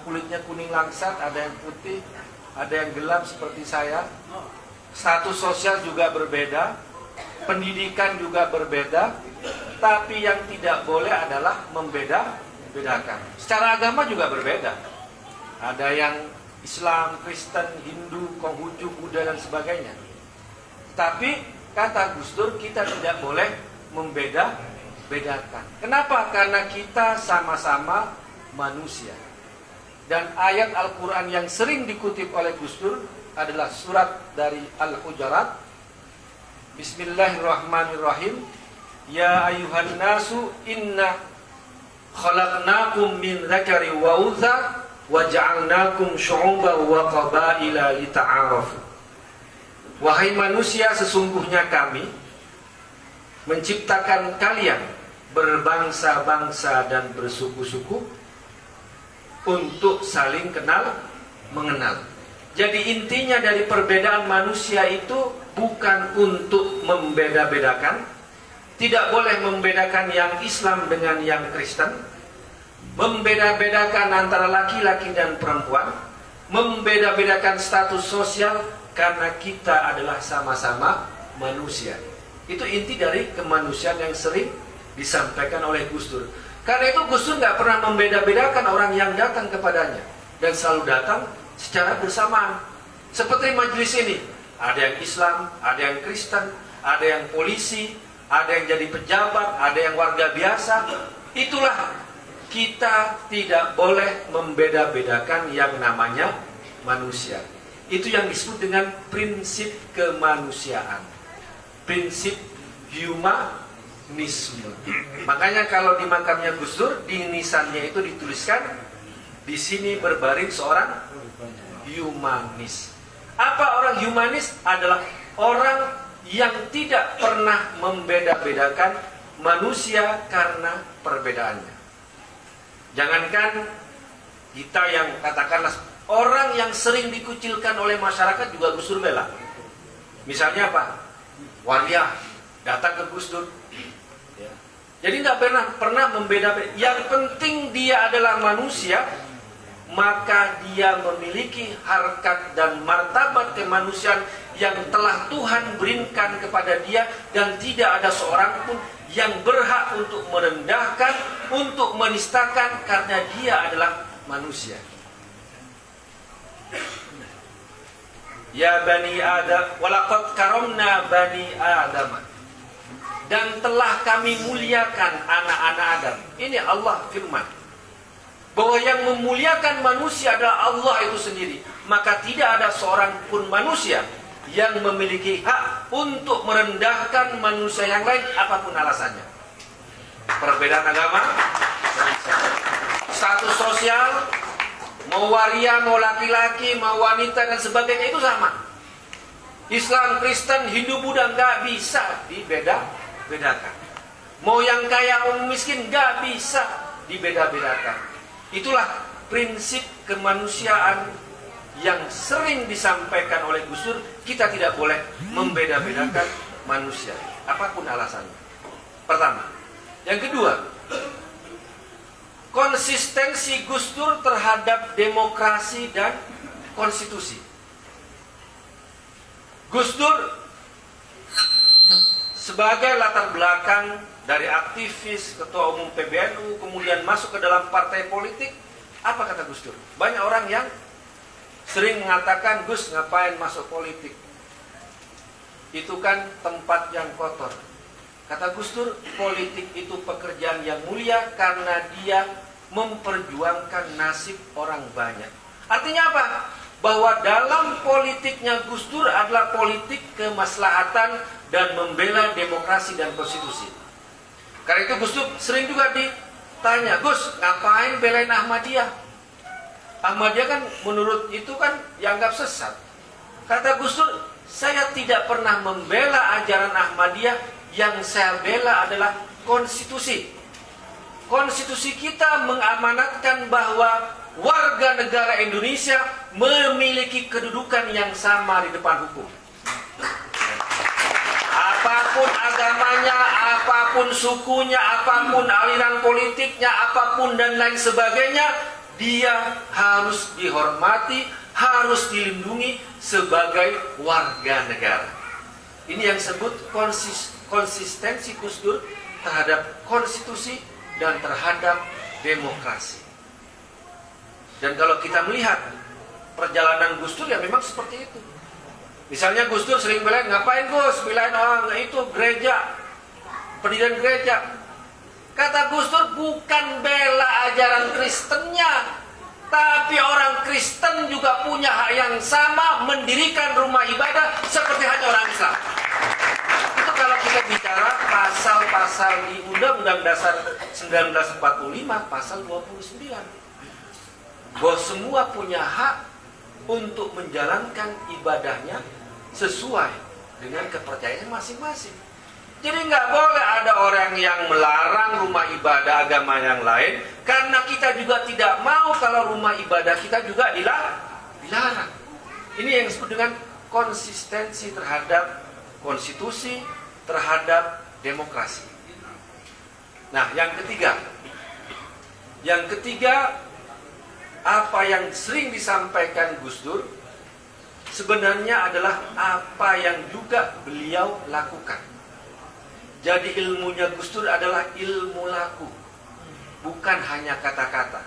kulitnya kuning langsat, ada yang putih, ada yang gelap seperti saya. Status sosial juga berbeda, pendidikan juga berbeda. Tapi yang tidak boleh adalah membeda-bedakan. Secara agama juga berbeda. Ada yang Islam, Kristen, Hindu, Konghucu, Buddha dan sebagainya. Tapi kata Gus Dur kita tidak boleh membeda-bedakan. Kenapa? Karena kita sama-sama manusia. Dan ayat Al-Quran yang sering dikutip oleh Gus Dur adalah surat dari Al-Hujurat. Bismillahirrahmanirrahim. Ya ayuhan nasu inna khalaqnakum min dzakari wa untha wa ja'alnakum syu'uban wa qabaila lita'arafu. Wahai manusia, sesungguhnya kami menciptakan kalian berbangsa-bangsa dan bersuku-suku untuk saling kenal mengenal. Jadi intinya dari perbedaan manusia itu bukan untuk membeda-bedakan, tidak boleh membedakan yang Islam dengan yang Kristen, membeda-bedakan antara laki-laki dan perempuan, membeda-bedakan status sosial, karena kita adalah sama-sama manusia. Itu inti dari kemanusiaan yang sering disampaikan oleh Gus Dur. Karena itu Gus Dur nggak pernah membeda-bedakan orang yang datang kepadanya, dan selalu datang secara bersamaan. Seperti majelis ini, ada yang Islam, ada yang Kristen, ada yang polisi, ada yang jadi pejabat, ada yang warga biasa. Itulah, kita tidak boleh membeda-bedakan yang namanya manusia. Itu yang disebut dengan prinsip kemanusiaan, prinsip humanisme. Makanya kalau di makamnya Gus Dur, di nisannya itu dituliskan, di sini berbaring seorang humanis. Apa orang humanis? Adalah orang yang tidak pernah membeda-bedakan manusia karena perbedaannya. Jangankan kita yang katakanlah orang yang sering dikucilkan oleh masyarakat juga Gus Dur bela. Misalnya apa? Waria datang ke Gus Dur. Jadi nggak pernah membeda-bedakan. Yang penting dia adalah manusia, maka dia memiliki harkat dan martabat kemanusiaan yang telah Tuhan berikan kepada dia, dan tidak ada seorang pun yang berhak untuk merendahkan, untuk menistakan, karena dia adalah manusia. Ya Bani Adam, walaqad karamna Bani Adam, dan telah kami muliakan anak-anak Adam. Ini Allah firman bahwa yang memuliakan manusia adalah Allah itu sendiri. Maka tidak ada seorang pun manusia yang memiliki hak untuk merendahkan manusia yang lain, apapun alasannya. Perbedaan agama, status sosial, mau waria, mau laki-laki, mau wanita dan sebagainya, itu sama. Islam, Kristen, Hindu, Buddha nggak bisa dibeda-bedakan. Mau yang kaya, mau miskin, nggak bisa dibeda-bedakan. Itulah prinsip kemanusiaan yang sering disampaikan oleh Gus Dur. Kita tidak boleh membeda-bedakan manusia, apapun alasannya. Pertama. Yang kedua, konsistensi Gus Dur terhadap demokrasi dan konstitusi. Gus Dur sebagai latar belakang dari aktivis, ketua umum PBNU, kemudian masuk ke dalam partai politik, apa kata Gus Dur? Banyak orang yang sering mengatakan, Gus, ngapain masuk politik? Itu kan tempat yang kotor. Kata Gus Dur, politik itu pekerjaan yang mulia karena dia memperjuangkan nasib orang banyak. Artinya apa? Bahwa dalam politiknya Gus Dur adalah politik kemaslahatan dan membela demokrasi dan konstitusi. Karena itu Gus Dur sering juga ditanya, Gus, ngapain belain Ahmadiyah? Ahmadiyah kan menurut itu kan dianggap sesat. Kata Gus Dur, saya tidak pernah membela ajaran Ahmadiyah, yang saya bela adalah konstitusi. Konstitusi kita mengamanatkan bahwa warga negara Indonesia memiliki kedudukan yang sama di depan hukum. Apapun agamanya, apapun sukunya, apapun aliran politiknya, apapun dan lain sebagainya, dia harus dihormati, harus dilindungi sebagai warga negara. Ini yang disebut konsistensi Gus Dur terhadap konstitusi dan terhadap demokrasi. Dan kalau kita melihat perjalanan Gus Dur, ya memang seperti itu. Misalnya Gus Dur sering belain, ngapain Gus belain orang itu gereja, pendirian gereja. Kata Gus Dur, bukan bela ajaran Kristennya, tapi orang Kristen juga punya hak yang sama mendirikan rumah ibadah seperti hanya orang Islam. Itu kalau kita bicara pasal-pasal di Undang-Undang Dasar 1945, pasal 29. Bahwa semua punya hak untuk menjalankan ibadahnya sesuai dengan kepercayaan masing-masing. Jadi nggak boleh ada orang yang melarang rumah ibadah agama yang lain, karena kita juga tidak mau kalau rumah ibadah kita juga dilarang. Ini yang disebut dengan konsistensi terhadap konstitusi, terhadap demokrasi. Nah, yang ketiga, apa yang sering disampaikan Gus Dur sebenarnya adalah apa yang juga beliau lakukan. Jadi ilmunya Gus Dur adalah ilmu laku, bukan hanya kata-kata.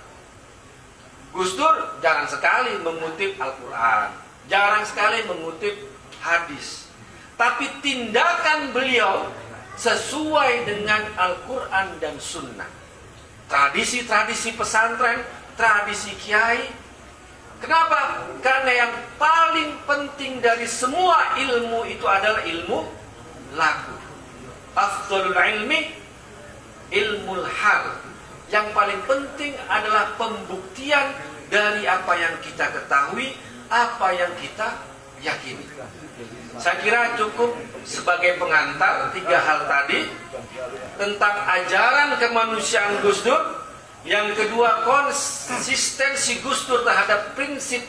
Gus Dur jarang sekali mengutip Al-Quran, jarang sekali mengutip hadis, tapi tindakan beliau sesuai dengan Al-Quran dan Sunnah. Tradisi-tradisi pesantren, tradisi kiai. Kenapa? Karena yang paling penting dari semua ilmu itu adalah ilmu laku. Afdhalul ilmi ilmul hal. Yang paling penting adalah pembuktian dari apa yang kita ketahui, apa yang kita yakini. Saya kira cukup sebagai pengantar 3 hal tadi tentang ajaran kemanusiaan Gus Dur. Yang kedua, konsistensi Gus Dur terhadap prinsip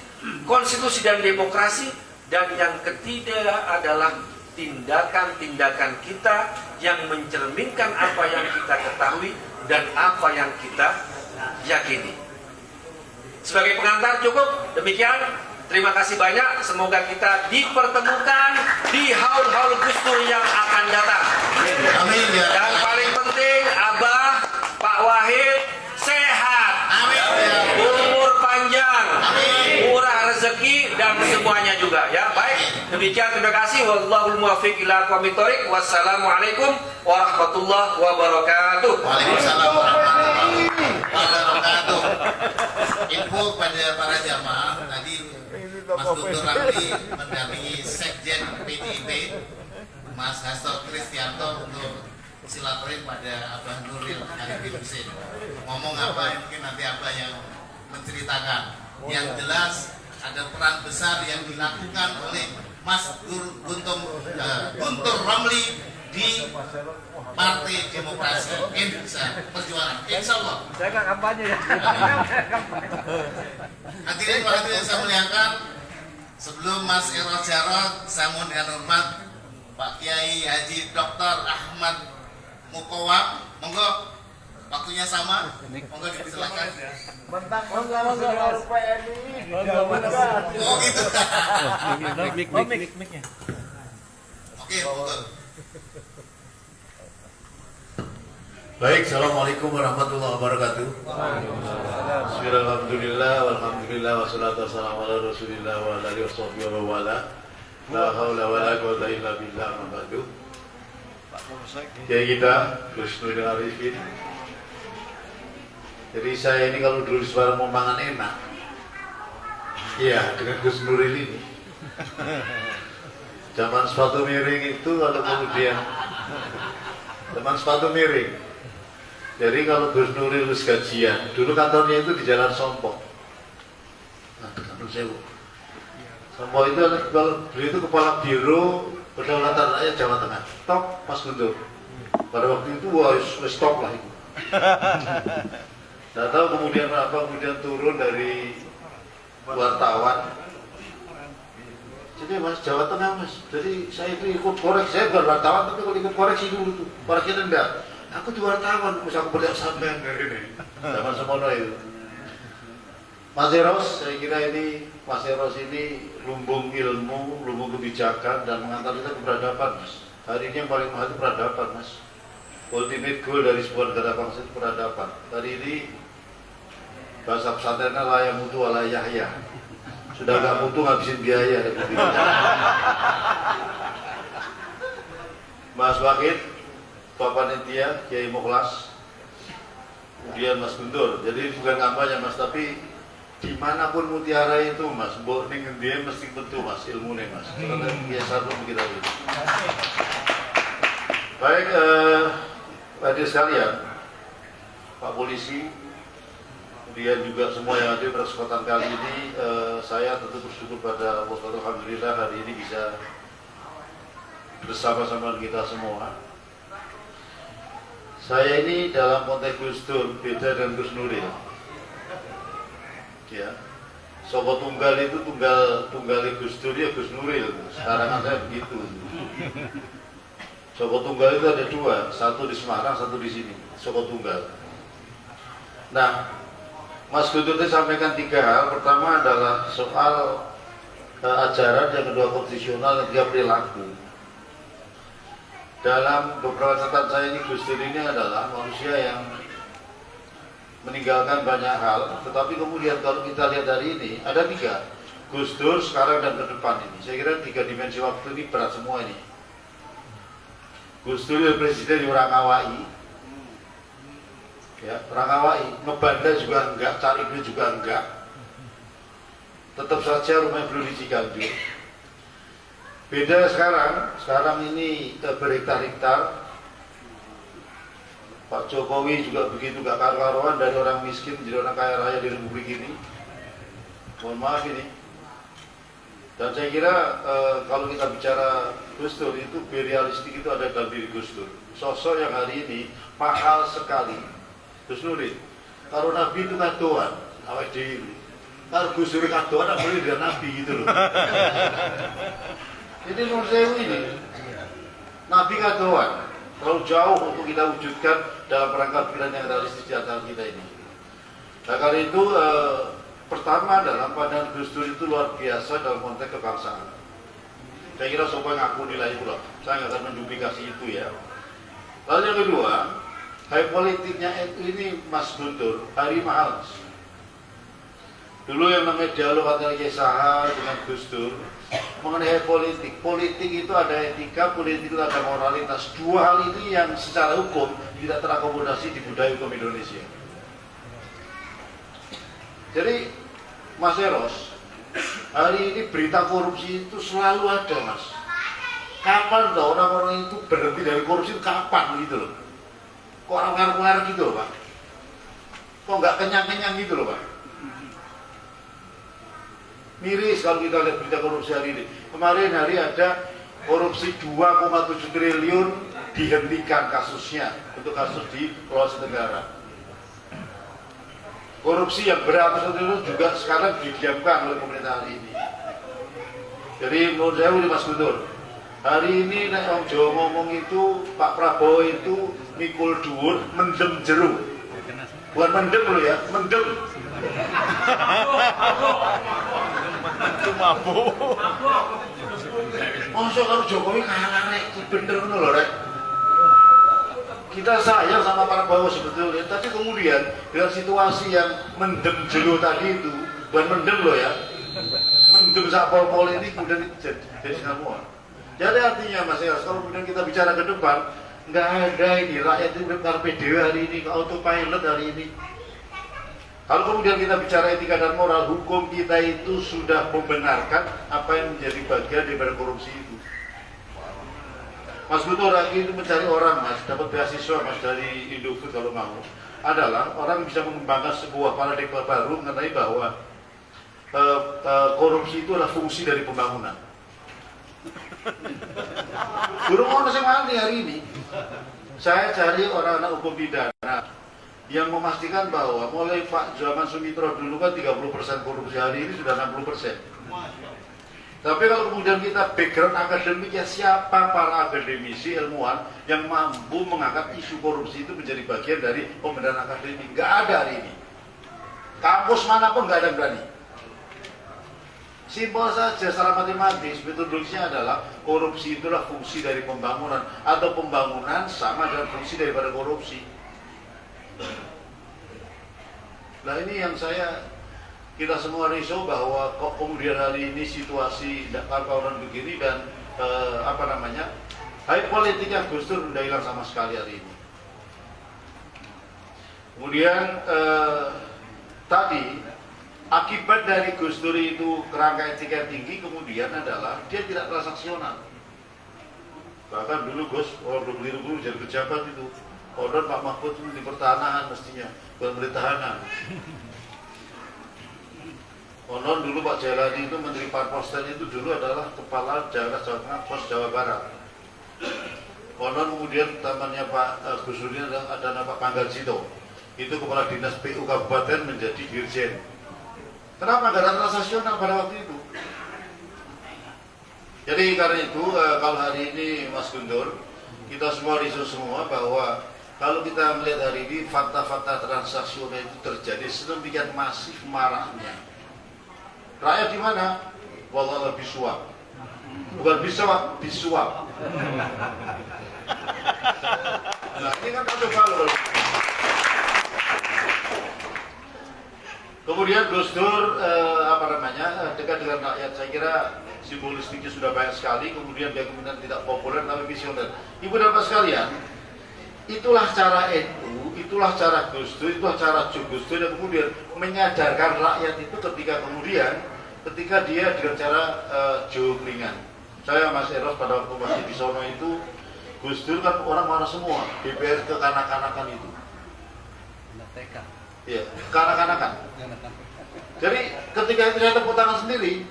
konstitusi dan demokrasi. Dan yang ketiga adalah tindakan-tindakan kita yang mencerminkan apa yang kita ketahui dan apa yang kita yakini. Sebagai pengantar cukup demikian. Terima kasih banyak. Semoga kita dipertemukan di haul-haul Gus Dur yang akan datang. Amin ya. Dan paling penting, Abah, Pak Wahid sehat. Amin ya. Umur panjang. Amin. Murah rezeki dan semuanya juga ya. Baik, demikian terima kasih. Wallahul muwaffiq ila aqwamit thoriq. Wassalamualaikum warahmatullahi wabarakatuh. Waalaikumsalam warahmatullahi wabarakatuh. Info pada para jamaah tadi Mas Dr. Ramli mendampingi Sekjen PDIP Mas Hasto Kristianto untuk silaturahim pada Abah Nuril Arifin Husin. Ngomong apa mungkin nanti Abah yang menceritakan. Yang jelas ada peran besar yang dilakukan oleh Mas Guntur Ramli di Partai Demokrasi Indonesia Perjuangan. Insya Allah. Saya nggak kampanye ya. Hadirin saya muliakan, sebelum Mas Eros Jarot, saya mohon dengan hormat Pak Kiai Haji Dr. Ahmad Mukowam, monggo waktunya sama, monggo dipersilakan. Mentang kalau PNI Oh gitu. Mic-nya. Oke, monggo. Baik, Assalamualaikum warahmatullahi wabarakatuh. Bismillahirrahmanirrahim. Walhamdulillah wassalatu wassalamu ala Rasulillah wa ala alihi washabbihi wa wala. La haula wala quwwata illa billah amma ba'du. Kiai kita Gus Nuril Arifin. Jadi saya ini kalau dulu suara mau mangan enak. Iya, dengan Gus Nuril ini. Zaman sepatu miring itu kalau kemudian zaman sepatu miring. Jadi kalau Gus Nuril gajian, dulu kantornya itu di Jalan Sompo. Nah, kantor Sewu. Sompo itu kalau beliau itu kepala biro Kedaulatan Rakyat Jawa Tengah. Top Mas Guntur. Pada waktu itu wis top lah itu. Tidak tahu kemudian apa, kemudian turun dari wartawan. Jadi Mas Jawa Tengah Mas. Jadi saya itu ikut koreksi, saya bukan wartawan tapi kalau ikut koreksi dulu tuh. Koreksi rendah. Aku di wartawan, bisa aku beliau sampean dari ini. Zaman semono itu. Mas Eros, saya kira ini Mas Eros ini lumbung ilmu, lumbung kebijakan dan mengantar kita ke peradaban, Mas. Hari ini yang paling mahal itu peradaban, Mas. Ultimate goal dari sebuah negara bangsa itu peradaban. Tadi ini bahasa pesantrennya layak mutu ala yahya. Sudah gak mutu ngabisin biaya. Mas Wahid, Pak Panitia, Kiai Mukhlas, kemudian Mas Guntur. Jadi bukan kampanye Mas, tapi dimanapun mutiara itu Mas, boarding dia mesti betul Mas, ilmunya Mas. Karena biasa pun kita ini. Baik, hadir sekalian, Pak Polisi, kemudian juga semua yang hadir pada kesempatan kali ini, saya tentu bersyukur pada Allah. Alhamdulillah hari ini bisa bersama-sama kita semua. Saya ini dalam konteks Gus Dur beda dengan Gus Nuril. Ya, Sobat tunggal itu tunggal Gus Dur ya Gus Nuril. Sekarang kan saya begitu. Soko Tunggal itu ada dua, satu di Semarang, satu di sini, Soko Tunggal. Nah, Mas Guntur tadi sampaikan 3 hal. Pertama adalah soal ajaran, yang kedua konstitusional, yang ketiga perilaku. Dalam beberapa catatan saya ini, Gus Dur ini adalah manusia yang meninggalkan banyak hal, tetapi kemudian kalau kita lihat dari ini, ada 3. Gus Dur sekarang dan ke depan ini. Saya kira 3 dimensi waktu ini berat semua ini. Gus Dur ya presiden di Rangawai, ya Rangawai, ngebanda juga enggak, cari duit juga enggak. Tetap saja rumahnya belum di Ciganjur. Beda sekarang ini berhektar-hektar. Pak Jokowi juga begitu, gak karu-karuan, dari orang miskin menjadi orang kaya raya di Republik ini. Mohon maaf ini. Dan saya kira kalau kita bicara Gus Dur itu realistik itu ada dalam diri Gus Dur. Sosok yang hari ini mahal sekali. Gus Nurin, kalau Nabi itu kadoan, awet dhewe. Kalau Gus Dur kadoan, tak boleh dia Nabi gitu loh. Jadi menurut saya ini Nabi kadoan terlalu jauh untuk kita wujudkan dalam perangkat pikiran yang realistis di antara kita ini. Nah, karena itu pertama dalam pandangan Gus Dur itu luar biasa dalam konteks kebangsaan. Saya kira sopan ngaku nilai itu loh. Saya nggak akan menduplikasi itu ya. Lalu yang kedua, high politiknya itu ini Mas Guntur hari mahal. Dulu yang namanya dialog antara Kiai Saha dengan Gus Dur mengenai politik. Politik itu ada etika, politik itu ada moralitas. 2 hal ini yang secara hukum tidak terakomodasi di budaya hukum Indonesia. Jadi Mas Eros, hari ini berita korupsi itu selalu ada, Mas. Kapan tuh orang-orang itu berhenti dari korupsi itu kapan gitu loh? Kok orang-orang gitu loh, Pak? Kok nggak kenyang-kenyang gitu loh, Pak? Miris kalau kita lihat berita korupsi hari ini. Kemarin hari ada korupsi 2,7 triliun dihentikan kasusnya untuk kasus di Sulawesi Tenggara. Korupsi yang beratus triliun juga sekarang didiamkan oleh pemerintah hari ini. Jadi menurut saya ini Mas Guntur, hari ini nek Om Jawa ngomong itu Pak Prabowo itu mikul dhuwur mendem jeruk. Bukan mendem loh ya, mendem. Itu mabuk. Masa kalau Jokowi kalah rek, bener loh rek. Kita sayang sama para Prabowo sebetulnya, tapi kemudian dengan situasi yang mendem jeruk tadi itu, bukan mendem loh ya, mendem sapol-pol ini kemudian jadi semua. Jadi artinya Mas Eros, kalau kemudian kita bicara ke depan, nggak ada ini rakyat itu berkarpe dewe hari ini, autopilot hari ini. Kalau kemudian kita bicara etika dan moral, hukum kita itu sudah membenarkan apa yang menjadi bagian daripada korupsi itu. Mas Guntur lagi itu mencari orang, Mas, dapat beasiswa Mas dari Indofood kalau mau. Adalah orang bisa mengembangkan sebuah paradigma baru mengenai bahwa korupsi itu adalah fungsi dari pembangunan. Guru mau nasi mandi hari ini. Saya cari orang anak hukum pidana yang memastikan bahwa mulai Pak zaman Sumitro dulu kan 30% korupsi, hari ini sudah 60%. Tapi kalau kemudian kita background akademiknya, siapa para akademisi ilmuwan yang mampu mengangkat isu korupsi itu menjadi bagian dari pembenahan akademik? Nggak ada hari ini. Kampus manapun nggak ada yang berani. Simpel saja secara matematis, metodologinya adalah korupsi itulah fungsi dari pembangunan, atau pembangunan sama dengan fungsi daripada korupsi. Nah ini yang kita semua risau bahwa kok kemudian hari ini situasi tidak karuan begini dan high politiknya Gus Dur sudah hilang sama sekali hari ini. Kemudian tadi akibat dari Gus Dur itu kerangka etika tinggi kemudian adalah dia tidak transaksional. Bahkan dulu Gus order beli jadi pejabat itu. Order Pak Mahfud itu di pertahanan mestinya, bukan pertahanan. Konon dulu Pak Jailani itu Menteri Parposten itu dulu adalah kepala daerah Jawa Tengah, Pos Jawa Barat. Konon kemudian temannya Pak Gus Dur ada nama Panggal Cito, itu kepala dinas PU Kabupaten menjadi dirjen. Kenapa nggak ada transaksional pada waktu itu? Jadi karena itu kalau hari ini Mas Guntur kita semua risau semua bahwa kalau kita melihat hari ini fakta-fakta transaksional itu terjadi sedemikian masif marahnya. Rakyat di mana? Wallah bisuap. Bukan bisuap, bisuap. Nah, ini kan kacau balau. Kemudian Gus Dur dekat dengan rakyat, saya kira simbolistiknya sudah banyak sekali. Kemudian dia kemudian tidak populer tapi visioner. Ibu dan Bapak sekalian, itulah cara NU, itulah cara Gus Dur, itulah cara Gus Dur yang kemudian menyadarkan rakyat itu ketika dia dengan cara joglingan. Saya Mas Eros pada waktu masih di sono itu, Gus Dur kan orang marah semua, DPR kekanak-kanakan itu. Ya, kanak-kanakan. Jadi ketika itu saya tepuk tangan sendiri,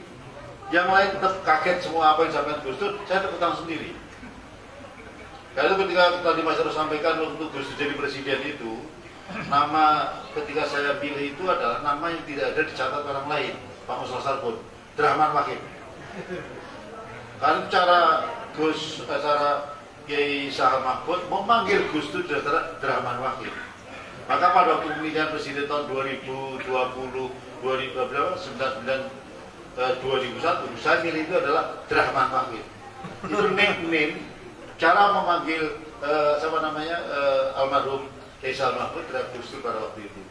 yang lain tetap kaget semua apa yang disampaikan Gus Dur, saya tepuk tangan sendiri. Karena itu ketika tadi Mas Eros sampaikan untuk Gus Dur jadi presiden itu, nama ketika saya pilih itu adalah nama yang tidak ada dicatat orang lain, Pak Musra Sarbon, Drahman Wahid. Karena cara Kiai Saha Mahfud memanggil Gus Dur adalah Drahman Wahid. Maka pada waktu pemilihan presiden tahun 2020, 2021, saya milih itu adalah Drahman Wahid. Itu nickname, cara memanggil almarhum Kiai Saha Mahfud terhadap Gus Dur pada waktu itu.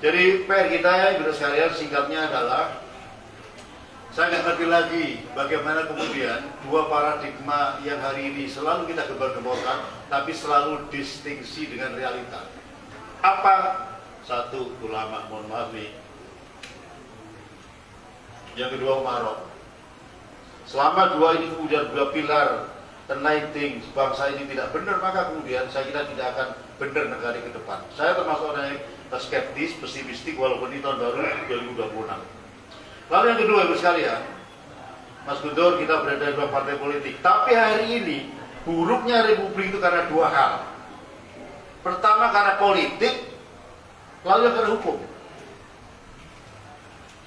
Jadi PR kita ya, ibu sekalian, singkatnya adalah saya nggak ngerti lagi bagaimana kemudian dua paradigma yang hari ini selalu kita gembar-gemborkan, tapi selalu distingsi dengan realita. Apa? Satu, ulama, mohon maaf nih. Yang kedua, umarok. Selama dua ini kemudian dua pilar enlightened bangsa ini tidak benar, maka kemudian saya kira tidak akan benar negara ke depan. Saya termasuk orang yang skeptis, pesimistik, walaupun ini tahun baru 2026. Lalu yang kedua, ibu sekalian, Mas Guntur, kita berada di partai politik. Tapi hari ini buruknya Republik itu karena dua hal. Pertama karena politik, lalu yang karena hukum.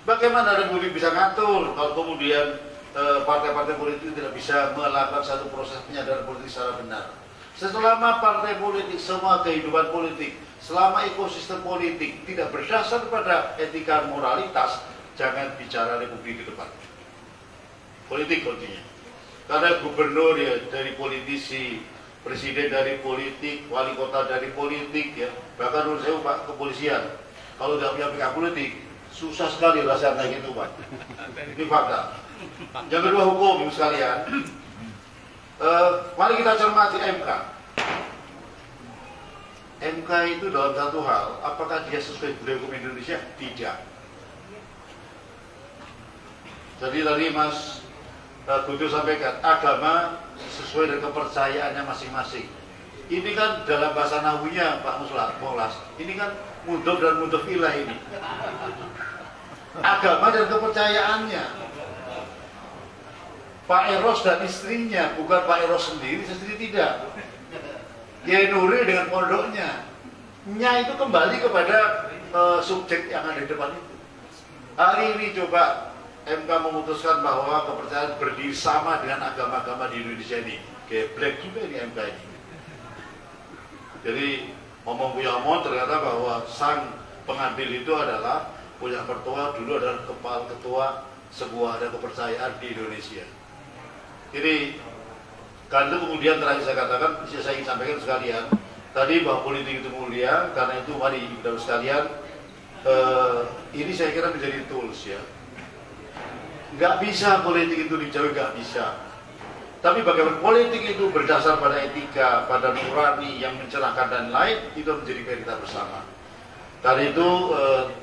Bagaimana Republik bisa ngatur kalau kemudian partai-partai politik tidak bisa melakukan satu proses penyadaran politik secara benar? Selama partai politik, semua kehidupan politik, selama ekosistem politik tidak berdasar pada etika moralitas, jangan bicara Republik ke depan. Politik kuncinya. Karena gubernur ya dari politisi, presiden dari politik, wali kota dari politik, ya bahkan menurut saya Pak kepolisian kalau tidak punya pihak politik susah sekali rasanya gitu Pak. Ini fakta. Yang kedua, hukum ibu sekalian. Mari kita cermati MK. MK itu dalam satu hal, apakah dia sesuai budaya hukum Indonesia? Tidak. Jadi tadi Mas Guntur sampaikan, agama sesuai dengan kepercayaannya masing-masing. Ini kan dalam bahasa nahwinya Pak Molas, ini kan mudhof dan mudhof ilah ini. Agama dan kepercayaannya. Pak Eros dan istrinya, bukan Pak Eros sendiri tidak. Kiai Nuril dengan pondoknya. Nya itu kembali kepada subjek yang ada di depan itu. Hari ini coba MK memutuskan bahwa kepercayaan berdiri sama dengan agama-agama di Indonesia ini. Geblek juga ini MK ini. Jadi ngomong punya omong ternyata bahwa sang pengambil itu adalah punya mertua dulu adalah kepala ketua sebuah ada kepercayaan di Indonesia. Jadi karena itu kemudian terakhir saya katakan, saya ingin sampaikan sekalian tadi bahwa politik itu mulia, karena itu mari ibu sekalian, ini saya kira menjadi tools ya. Nggak bisa politik itu dijauhi, nggak bisa. Tapi bagaimana politik itu berdasar pada etika, pada nurani yang mencerahkan dan lain, itu menjadi PR kita bersama. Karena itu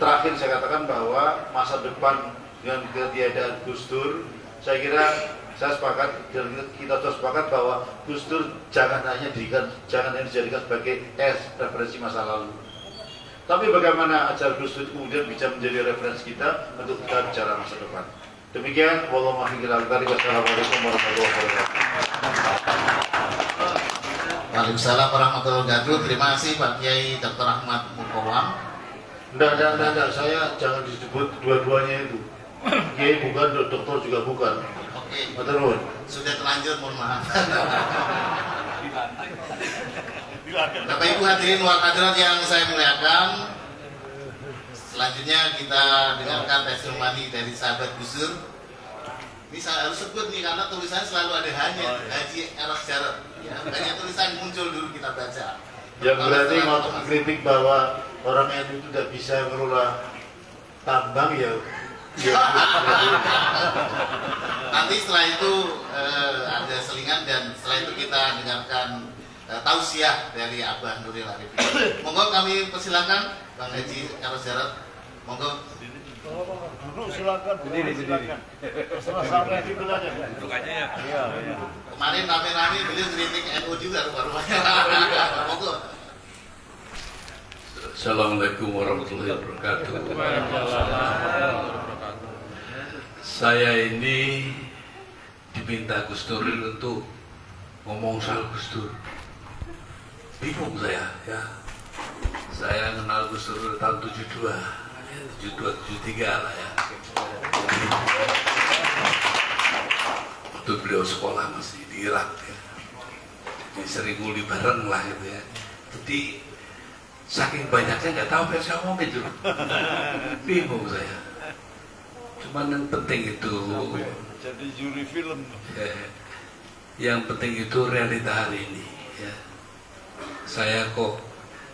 terakhir saya katakan bahwa masa depan dengan ketiadaan Gus Dur, saya kira saya sepakat dan kita terus sepakat bahwa Gus Dur jangan hanya dijadikan sebagai referensi masa lalu. Tapi bagaimana ajar Gus Dur kemudian bisa menjadi referensi kita untuk kita bicara masa depan. Demikian, wassalamualaikum warahmatullahi wabarakatuh. Waalaikumsalam warahmatullahi wabarakatuh. Terima kasih Pak Kiai Dr. Ahmad Mukawam. Enggak, saya jangan disebut dua-duanya itu. Kiai bukan, dokter juga bukan. Oke. Matur nuwun. Sudah terlanjur, mohon maaf. Bapak Ibu hadirin wal hadirat yang saya muliakan, selanjutnya kita dengarkan testimoni dari sahabat Gus Dur. Ini saya harus sebut nih karena tulisannya selalu ada Haji Eros Jarot. Ya, banyak tulisan muncul dulu kita baca. Yang berarti mau mengkritik bahwa orang NU itu tidak bisa mengelola tambang ya. Nanti setelah itu ada selingan dan setelah itu kita dengarkan tausiah dari Abah Nuril Arifin. Monggo kami persilakan Bang Haji Eros Jarot. Monggo. Duduk silakan. Berdiri. Sama-sama gitu aja. Duduk aja ya. Iya. Kemarin rame-rame beliau kritik NU juga rupa-rupanya. Monggo. Assalamualaikum warahmatullahi wabarakatuh. Saya ini diminta Gus Dur untuk ngomong soal Gus Dur. Bingung saya, ya. Saya kenal Gus Dur tahun 72, 73 lah ya. Waktu beliau sekolah masih di Irak ya. Jadi sering nguli bareng lah gitu ya. Jadi saking banyaknya nggak tahu apa yang saya ngomong gitu. Bingung saya. Cuman yang penting itu Jadi juri film. yang penting itu realita hari ini ya. Saya kok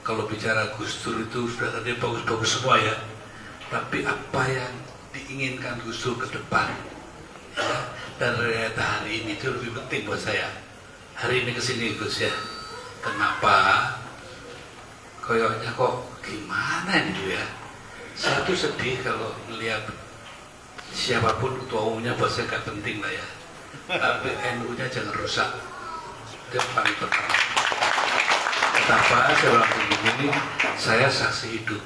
kalau bicara Gus Dur itu sudah tadi bagus-bagus semua ya. Tapi apa yang diinginkan Gus Dur ke depan ya, dan realita hari ini itu lebih penting buat saya. Hari ini kesini Gus ya. Kenapa? Koyoknya kok gimana ini ya? Saya tuh sedih kalau melihat siapapun ketua umumnya buat saya gak penting lah ya. Tapi NU-nya jangan rusak. Itu yang paling pertama. Kenapa saya bilang begini? Saya saksi hidup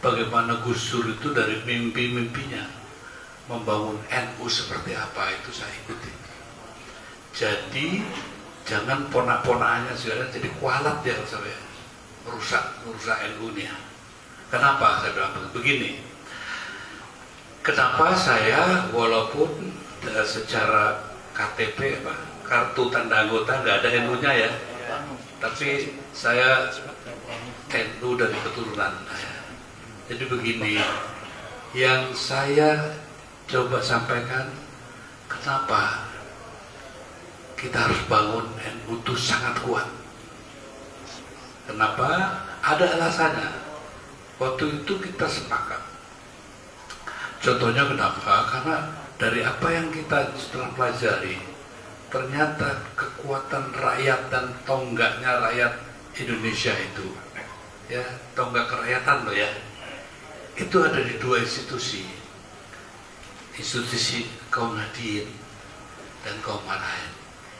bagaimana Gus Dur itu dari mimpi-mimpinya membangun NU seperti apa itu saya ikuti. Jadi jangan ponak-ponakannya sudah jadi kualat ya sampai merusak NU-nya. Kenapa saya bilang begini? Kenapa saya walaupun secara KTP kartu tanda anggota nggak ada NU-nya ya, tapi saya NU dari keturunan. Jadi begini, yang saya coba sampaikan, kenapa kita harus bangun NU itu sangat kuat. Kenapa? Ada alasannya. Waktu itu kita sepakat. Contohnya kenapa? Karena dari apa yang kita setelah pelajari, ternyata kekuatan rakyat dan tonggaknya rakyat Indonesia itu, ya tonggak kerakyatan loh ya, itu ada di dua institusi kaum Nahdien dan kaum Manahin.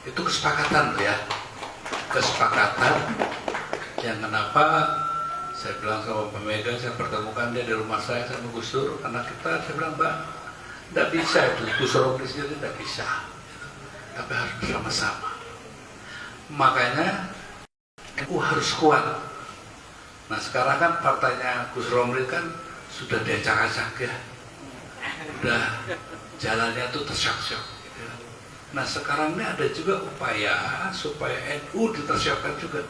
Itu kesepakatan loh ya, kesepakatan yang kenapa saya bilang sama Pak Mega, saya pertemukan dia di rumah saya sama Gus Dur, karena saya bilang Mbak, tidak bisa itu, Gus Romli sendiri tidak bisa, tapi harus bersama-sama. Makanya NU harus kuat. Nah sekarang kan partainya Gus Romli kan sudah diacak-acak ya, udah jalannya tuh tersyak-syak. Nah sekarang ini ada juga upaya supaya NU ditersyakkan juga.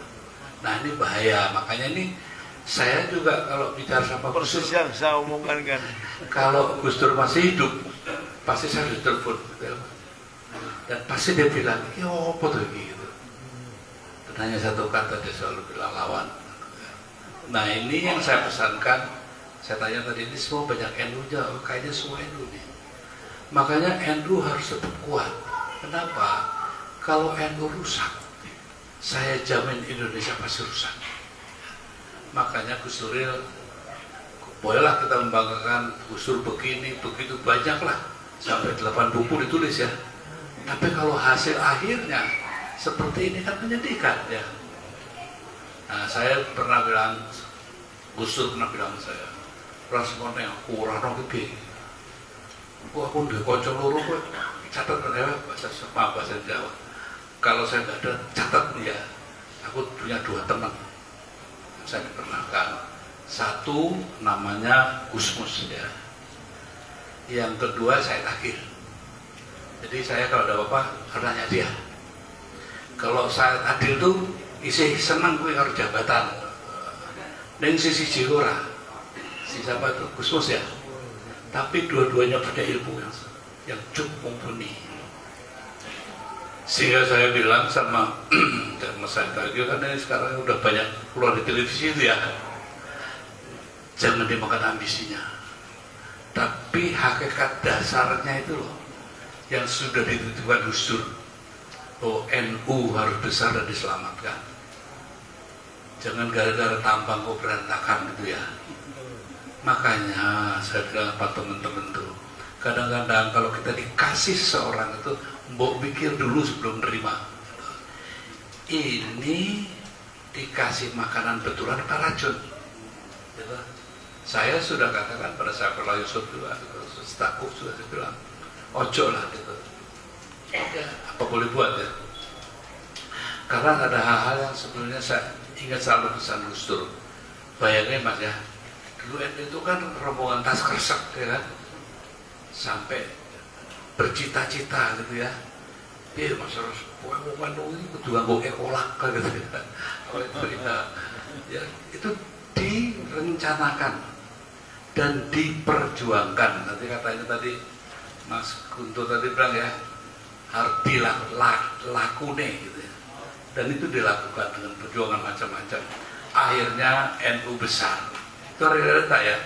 Nah ini bahaya, makanya ini saya juga kalau bicara sama Gus Dur, Persis yang saya omongkan kan. kalau Gus Dur masih hidup, pasti saya ditelepon gitu. Dan pasti dia bilang, ya apa tuh gitu. Dan hanya satu kata dia selalu bilang lawan. Nah ini yang saya pesankan, saya tanya tadi, ini semua banyak NU-nya, kayaknya semua NU nih. Makanya NU harus tetap kuat. Kenapa? Kalau NU rusak, saya jamin Indonesia pasti rusak. Makanya Gus Duril, bolehlah kita membanggakan Gus Dur begini, begitu, banyak lah, sampai 8 buku ditulis ya. Tapi kalau hasil akhirnya seperti ini kan menyedihkan ya. Nah saya pernah bilang, Gus Dur pernah bilang ke saya, rasanya kurang lebih. Aku udah kocok loro, catat ya bahasa Jawa. Kalau saya nggak ada catat ya, aku punya 2 teman. Saya diperkenalkan, satu namanya Gusmus ya, yang kedua saya Takir. Jadi saya kalau ada apa-apa nanya dia. Kalau saya adil tuh isih seneng gue harus jabatan. Dan sisi jiwa si siapa itu Gusmus ya. Tapi dua-duanya punya ilmu yang cukup mumpuni. Sehingga saya bilang sama Mas Said karena sekarang udah banyak keluar di televisi itu ya, jangan dimakan ambisinya, tapi hakikat dasarnya itu loh yang sudah ditentukan Gus Dur bahwa NU harus besar dan diselamatkan. Jangan gara-gara tampang kok berantakan gitu ya. Makanya saya bilang apa teman-teman tuh, kadang-kadang kalau kita dikasih seorang itu mbok pikir dulu sebelum nerima. Ini dikasih makanan betulan apa racun? Gitu. Saya sudah katakan pada saat Pak Yusuf juga, stakuf sudah saya bilang, ojo lah gitu. Ya, apa boleh buat ya? Karena ada hal-hal yang sebenarnya saya ingat selalu pesan Gus Dur. Bayangin Mas ya, dulu itu kan rombongan tas kresek ya kan, sampai bercita-cita gitu ya. Dia masalah pokoknya ini kudu nganggo ekolak gitu ya. Oh, ya, itu direncanakan dan diperjuangkan. Nanti katanya tadi Mas Guntur tadi bilang ya, harus dilakune gitu ya. Dan itu dilakukan dengan perjuangan macam-macam. Akhirnya NU besar. Itu realita ya.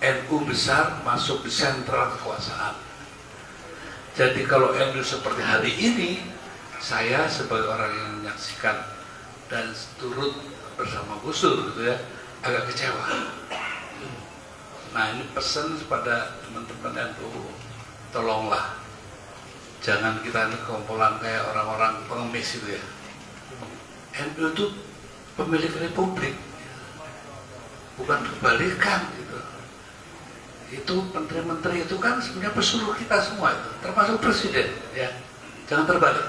NU besar masuk di sentral kekuasaan. Jadi kalau NU seperti hari ini, saya sebagai orang yang menyaksikan dan turut bersama Gus Dur gitu ya, agak kecewa. Nah ini pesan kepada teman-teman NU, tolonglah jangan kita ini kumpulan kayak orang-orang pengemis itu ya. NU itu pemilik republik, bukan kebalikan gitu. Itu menteri-menteri itu kan sebenarnya pesuruh kita semua itu, termasuk presiden ya, jangan terbalik.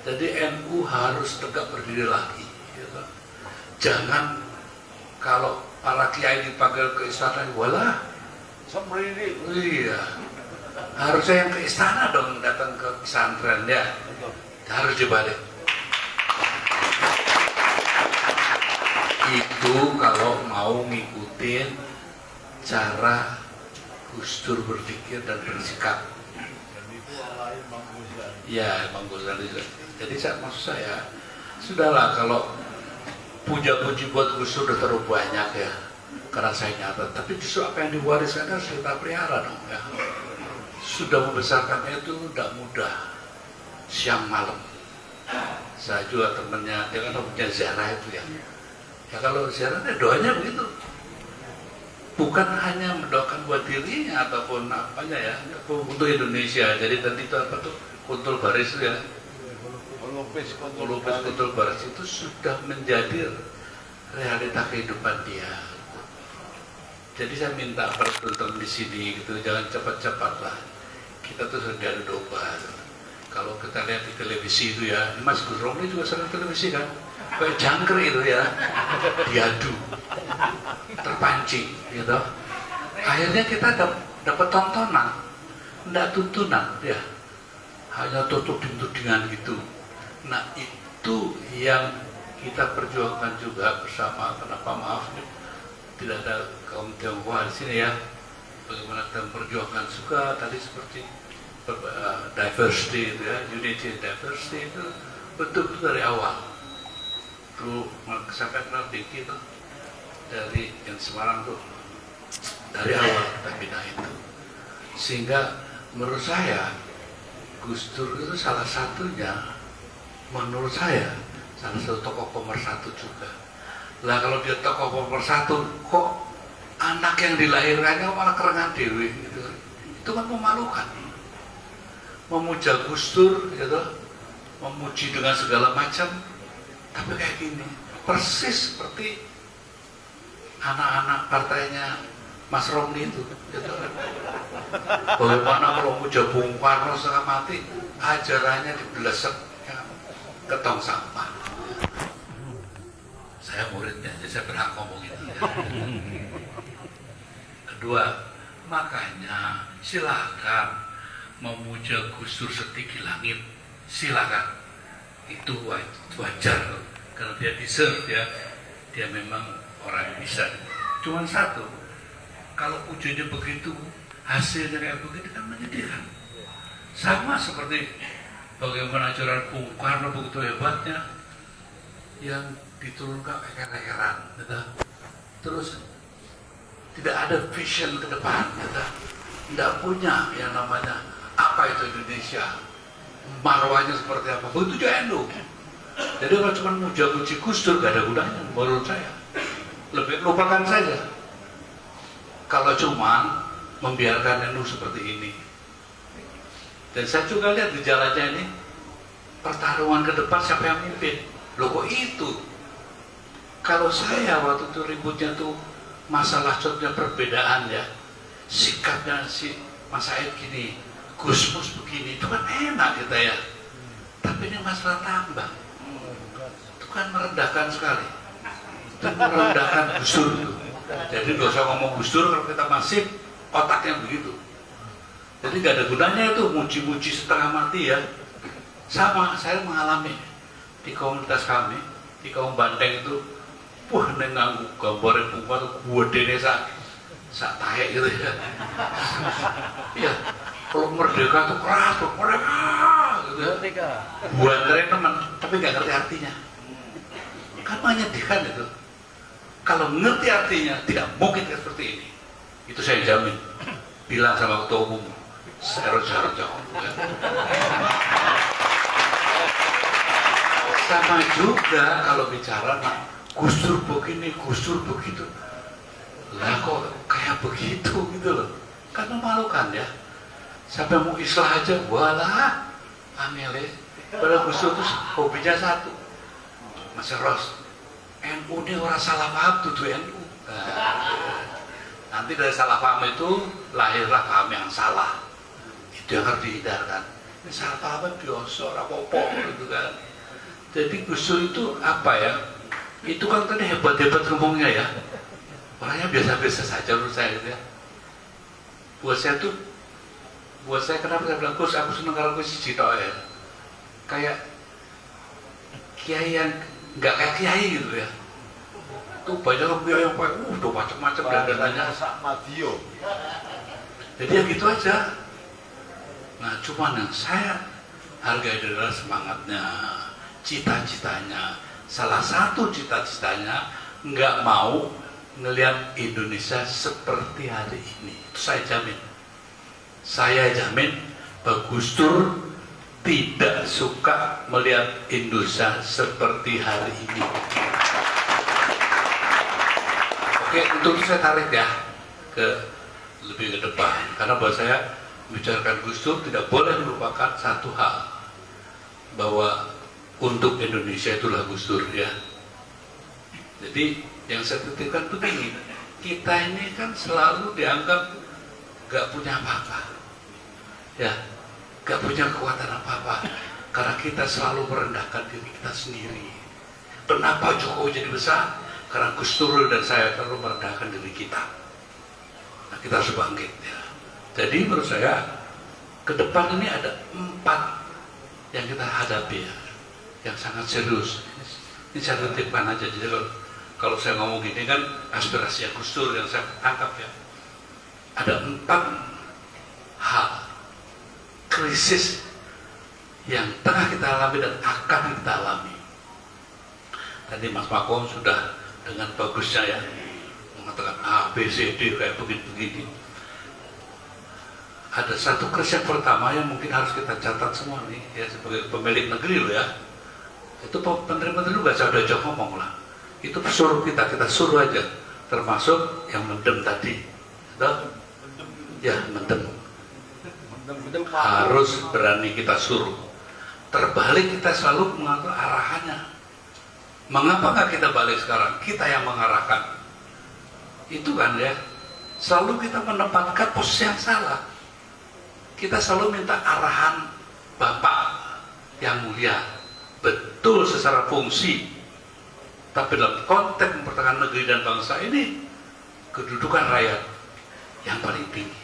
Jadi NU harus tegak berdiri lagi gitu. Jangan kalau para kiai dipanggil ke istana, walah Semriri. iya, harusnya yang ke istana dong datang ke pesantren ya, harus dibalik. Itu kalau mau ngikutin cara Gus Dur berpikir dan bersikap. Ya, Bang Ghazali. Jadi maksud saya, sudahlah kalau puja-puji buat Gus Dur udah terlalu banyak ya, karena saya nyata. Tapi justru apa yang diwariskan harus kita pelihara dong ya. Sudah membesarkannya itu tidak mudah, siang malam. Saya juga temennya, dia kan punya ziarah itu ya. Ya kalau ziarahnya doanya begitu. Bukan hanya mendoakan buat dirinya ataupun apanya ya, untuk Indonesia. Jadi tadi itu apa tuh, Kuntul Baris itu ya, Lupis Kuntul Baris itu sudah menjadi realita kehidupan dia. Jadi saya minta para penonton di sini gitu, jangan cepat-cepat lah. Kita tuh sudah ada domba. Kalau kita lihat di televisi itu ya, Mas Gus Romli juga sering televisi kan, kayak jangkrik itu ya, diadu, terpancing gitu. Akhirnya kita dapat tontonan, tidak tuntunan ya, hanya tudingan gitu. Nah itu yang kita perjuangkan juga bersama. Kenapa maaf tidak ada kaum Tionghoa di sini ya, bagaimana kita perjuangkan juga tadi seperti diversity itu ya, unity and diversity itu betul dari awal. Dulu sampai kenal Diki tuh dari yang Semarang tuh, dari awal kita bina itu. Sehingga menurut saya Gus Dur itu salah satunya, menurut saya salah satu tokoh pemersatu juga. Lah kalau dia tokoh pemersatu, kok anak yang dilahirkannya malah kerengan dewi gitu. Itu kan memalukan. Memuja Gus Dur gitu, memuji dengan segala macam, tapi kayak gini, persis seperti anak-anak partainya Mas Romli itu gitu. Bagaimana kalau memuja Bung Karno setengah mati, ajarannya dibelesek ya, ke tong sampah. Saya muridnya, jadi saya berhak ngomong itu ya. Kedua, makanya silakan memuja Gus Dur setinggi langit, silakan. itu wajar karena dia deserve ya, dia memang orang yang bisa. Cuman satu, kalau wujudnya begitu, hasilnya kayak begitu kan menyedihkan. Sama seperti bagaimana ajaran Bung Karno begitu hebatnya yang diturunkan leher-leheran, gitu. Terus tidak ada vision ke depan, gitu. Tidak punya yang namanya apa itu Indonesia, marwahnya seperti apa. Begitu juga NU. Jadi kalau cuma muja-muji Gus Dur gak ada gunanya menurut saya. Lebih lupakan saja. Kalau cuma membiarkan NU seperti ini. Dan saya juga lihat di jalannya ini pertarungan ke depan siapa yang mimpin. Loh kok itu? Kalau saya waktu itu ributnya tuh masalah contohnya perbedaan ya, sikapnya si Mas Said gini, Gus Mus begini, itu kan enak kita ya. Tapi ini masalah tambang, itu kan merendahkan sekali. Itu merendahkan Gus Dur itu. Jadi nggak usah ngomong Gus Dur kalau kita masih otaknya begitu. Jadi nggak ada gunanya itu muji-muji setengah mati ya. Sama saya mengalami di komunitas kami, di kaum Banteng itu, wah nenganggu gambarnya bunga tuh gede sak taek gitu ya. Iya, kalau merdeka tuh keras tuh merdeka gitu ya. Buat keren teman, tapi nggak ngerti artinya. Kan menyedihkan itu. Kalau ngerti artinya tidak mungkin seperti ini. Itu saya jamin. Bilang sama ketua umum, jarang jauh. Sama juga kalau bicara Gus Dur begini, Gus Dur begitu. Lah kok kayak begitu gitu loh. Kan memalukan ya. Sampai mau islah aja, walah angel. Padahal Gus Dur itu hobinya satu. Mas Ros, NU ini orang salah paham tuh NU. Nanti dari salah paham itu lahirlah paham yang salah. Itu yang harus dihindarkan. Ini salah paham biasa, apa-apa gitu kan. Jadi Gus Dur itu apa ya? Itu kan tadi hebat-hebat ngomongnya ya. Orangnya biasa-biasa saja menurut saya gitu ya. Buat saya kenapa saya bilang Gus, aku seneng kalau Gus siji tok ya. Kayak kiai yang nggak kayak kiai gitu ya. Tuh banyak kiai yang pakai udah macam-macam dandanannya. Jadi ya gitu aja. Nah cuman yang saya hargai adalah semangatnya, cita-citanya. Salah satu cita-citanya nggak mau ngelihat Indonesia seperti hari ini. Itu saya jamin. Saya jamin Pak Gus Dur tidak suka melihat Indonesia seperti hari ini. Oke, untuk itu saya tarik ya lebih ke depan. Karena buat saya membicarakan Gus Dur tidak boleh melupakan satu hal, bahwa untuk Indonesia itulah Gus Dur ya. Jadi yang saya titipkan begini, kita ini kan selalu dianggap gak punya apa-apa, ya, gak punya kekuatan apa-apa, karena kita selalu merendahkan diri kita sendiri. Kenapa Jokowi jadi besar? Karena Gus Dur dan saya selalu merendahkan diri kita. Nah, kita harus bangkit ya. Jadi menurut saya ke depan ini ada 4 yang kita hadapi ya, yang sangat serius. Ini saya titipkan aja. Jadi kalau saya ngomong gini kan aspirasi Gus Dur yang saya tangkap ya. Ada 4 hal krisis yang tengah kita alami dan akan kita alami. Tadi Mas Makom sudah dengan bagusnya ya mengatakan A, B, C, D kayak begini-begini. Ada satu krisis yang pertama yang mungkin harus kita catat semua nih ya, sebagai pemilik negeri loh ya. Itu menteri-menteri lu gak usah diajak ngomong lah. Itu suruh kita suruh aja, termasuk yang mendem tadi. Ya mendem. Harus berani kita suruh. Terbalik kita selalu mengatur arahannya. Mengapa nggak kita balik sekarang? Kita yang mengarahkan. Itu kan ya. Selalu kita menempatkan posisi yang salah. Kita selalu minta arahan Bapak yang mulia. Betul secara fungsi. Tapi dalam konteks mempertahankan negeri dan bangsa ini, kedudukan rakyat yang paling tinggi.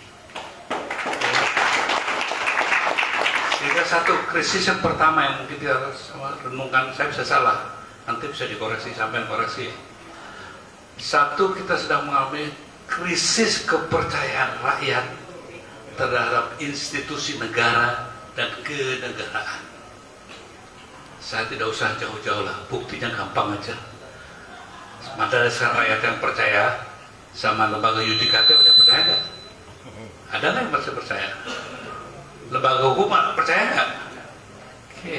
Sehingga ada satu krisis yang pertama yang mungkin kita harus renungkan, saya bisa salah, nanti bisa dikoreksi, sampai koreksi. Satu, kita sedang mengalami krisis kepercayaan rakyat terhadap institusi negara dan kenegaraan. Saya tidak usah jauh-jauh lah, buktinya gampang aja. Ada rakyat yang percaya sama lembaga yudikatif, udah percaya nggak? Ada nggak yang masih percaya? Lembaga hukum percaya nggak? Oke.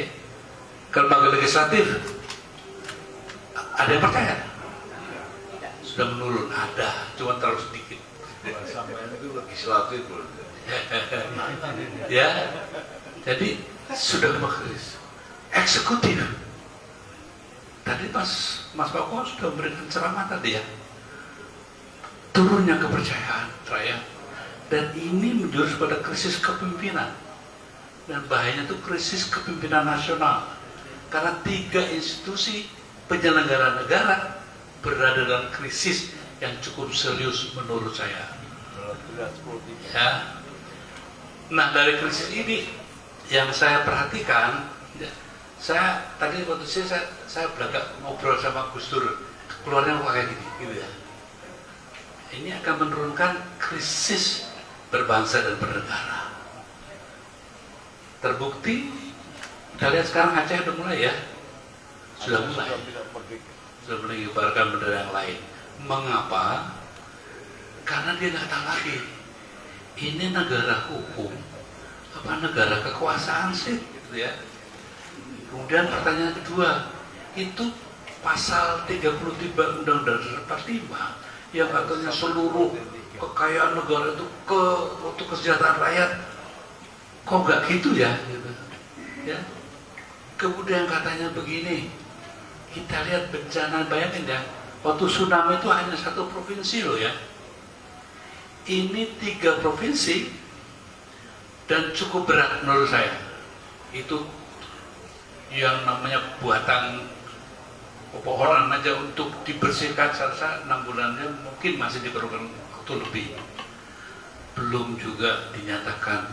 Ke lembaga legislatif ada yang percaya? Sudah menurun, ada, cuma terlalu sedikit. Sampai itu legislatif Ya, jadi sudah berkrisis. Eksekutif. Tadi Mas Bako sudah memberikan ceramah tadi ya. Turunnya kepercayaan rakyat. Dan ini menjurus pada krisis kepemimpinan. Dan bahayanya itu krisis kepemimpinan nasional. Karena 3 institusi penyelenggara negara berada dalam krisis yang cukup serius menurut saya. Ya. Nah, dari krisis ini yang saya perhatikan, saya tadi waktu saya beragak ngobrol sama Gus Dur, keluarnya kayak gini, gitu ya. Ini akan menurunkan krisis berbangsa dan bernegara. Terbukti, kita lihat sekarang Aceh udah mulai ya, sudah mulai mengibarkan bendera yang lain. Mengapa? Karena dia nggak tahu lagi, ini negara hukum apa negara kekuasaan sih, gitu ya. Kemudian pertanyaan kedua, itu pasal 33 Undang-Undang 45 yang katanya seluruh kekayaan negara itu untuk kesejahteraan rakyat, kok nggak gitu ya? Gitu. Ya. Kemudian katanya begini, kita lihat bencana, bayangin ya, waktu tsunami itu hanya 1 provinsi loh ya. Ini 3 provinsi dan cukup berat menurut saya. Itu yang namanya buatan pepohonan aja untuk dibersihkan saja 6 bulannya mungkin masih diperlukan waktu lebih. Belum juga dinyatakan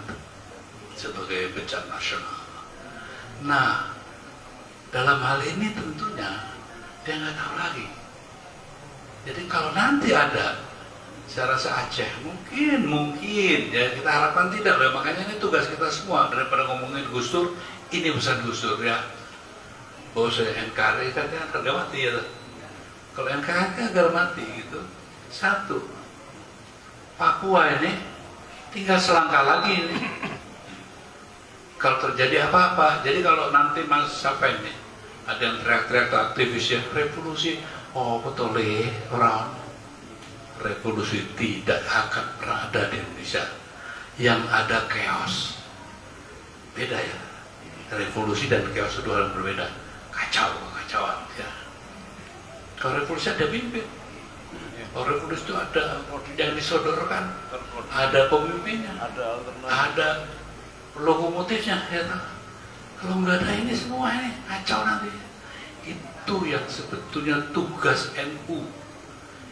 sebagai bencana nasional. Nah, dalam hal ini tentunya dia nggak tahu lagi. Jadi kalau nanti ada, saya rasa Aceh mungkin ya, kita harapkan tidak ya. Makanya ini tugas kita semua, daripada ngomongin Gus Dur, ini pesan Gus Dur ya, bahwa saya NKRI katanya harga mati ya. Kalau NKRI harga mati gitu. 1, Papua ini tinggal selangkah lagi ini. Kalau terjadi apa-apa, jadi kalau nanti Mas siapa ini ada yang teriak-teriak aktivis ya revolusi, oh betul orang revolusi tidak akan pernah ada di Indonesia. Yang ada chaos. Beda ya. Revolusi dan chaos itu hal yang berbeda. Kacauan ya. Kalau revolusi ada pimpin. Kalau revolusi itu ada yang disodorkan, ada pemimpinnya, ada lokomotifnya ya. Kalau nggak ada ini semua ini kacau nanti. Itu yang sebetulnya tugas NU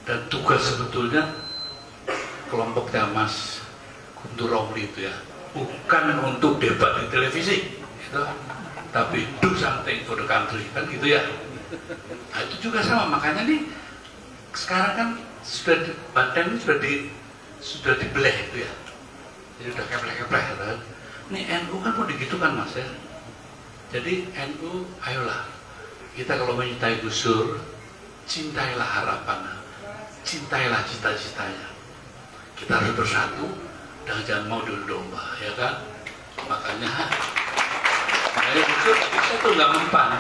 dan tugas sebetulnya kelompoknya Mas Guntur Romli itu ya, bukan untuk debat di televisi gitu, tapi do something for the country kan gitu ya. Nah, itu juga sama, makanya nih sekarang kan sudah Banten sudah dibelah itu ya, jadi udah keplek-keplek kan. Ini NU kan mau digitukan Mas ya. Jadi NU, ayolah kita kalau mencintai Gus Dur, cintailah harapannya, cintailah cita-citanya. Kita harus bersatu dan jangan mau diadu domba, ya kan? Makanya Gus Dur kita tuh nggak mempan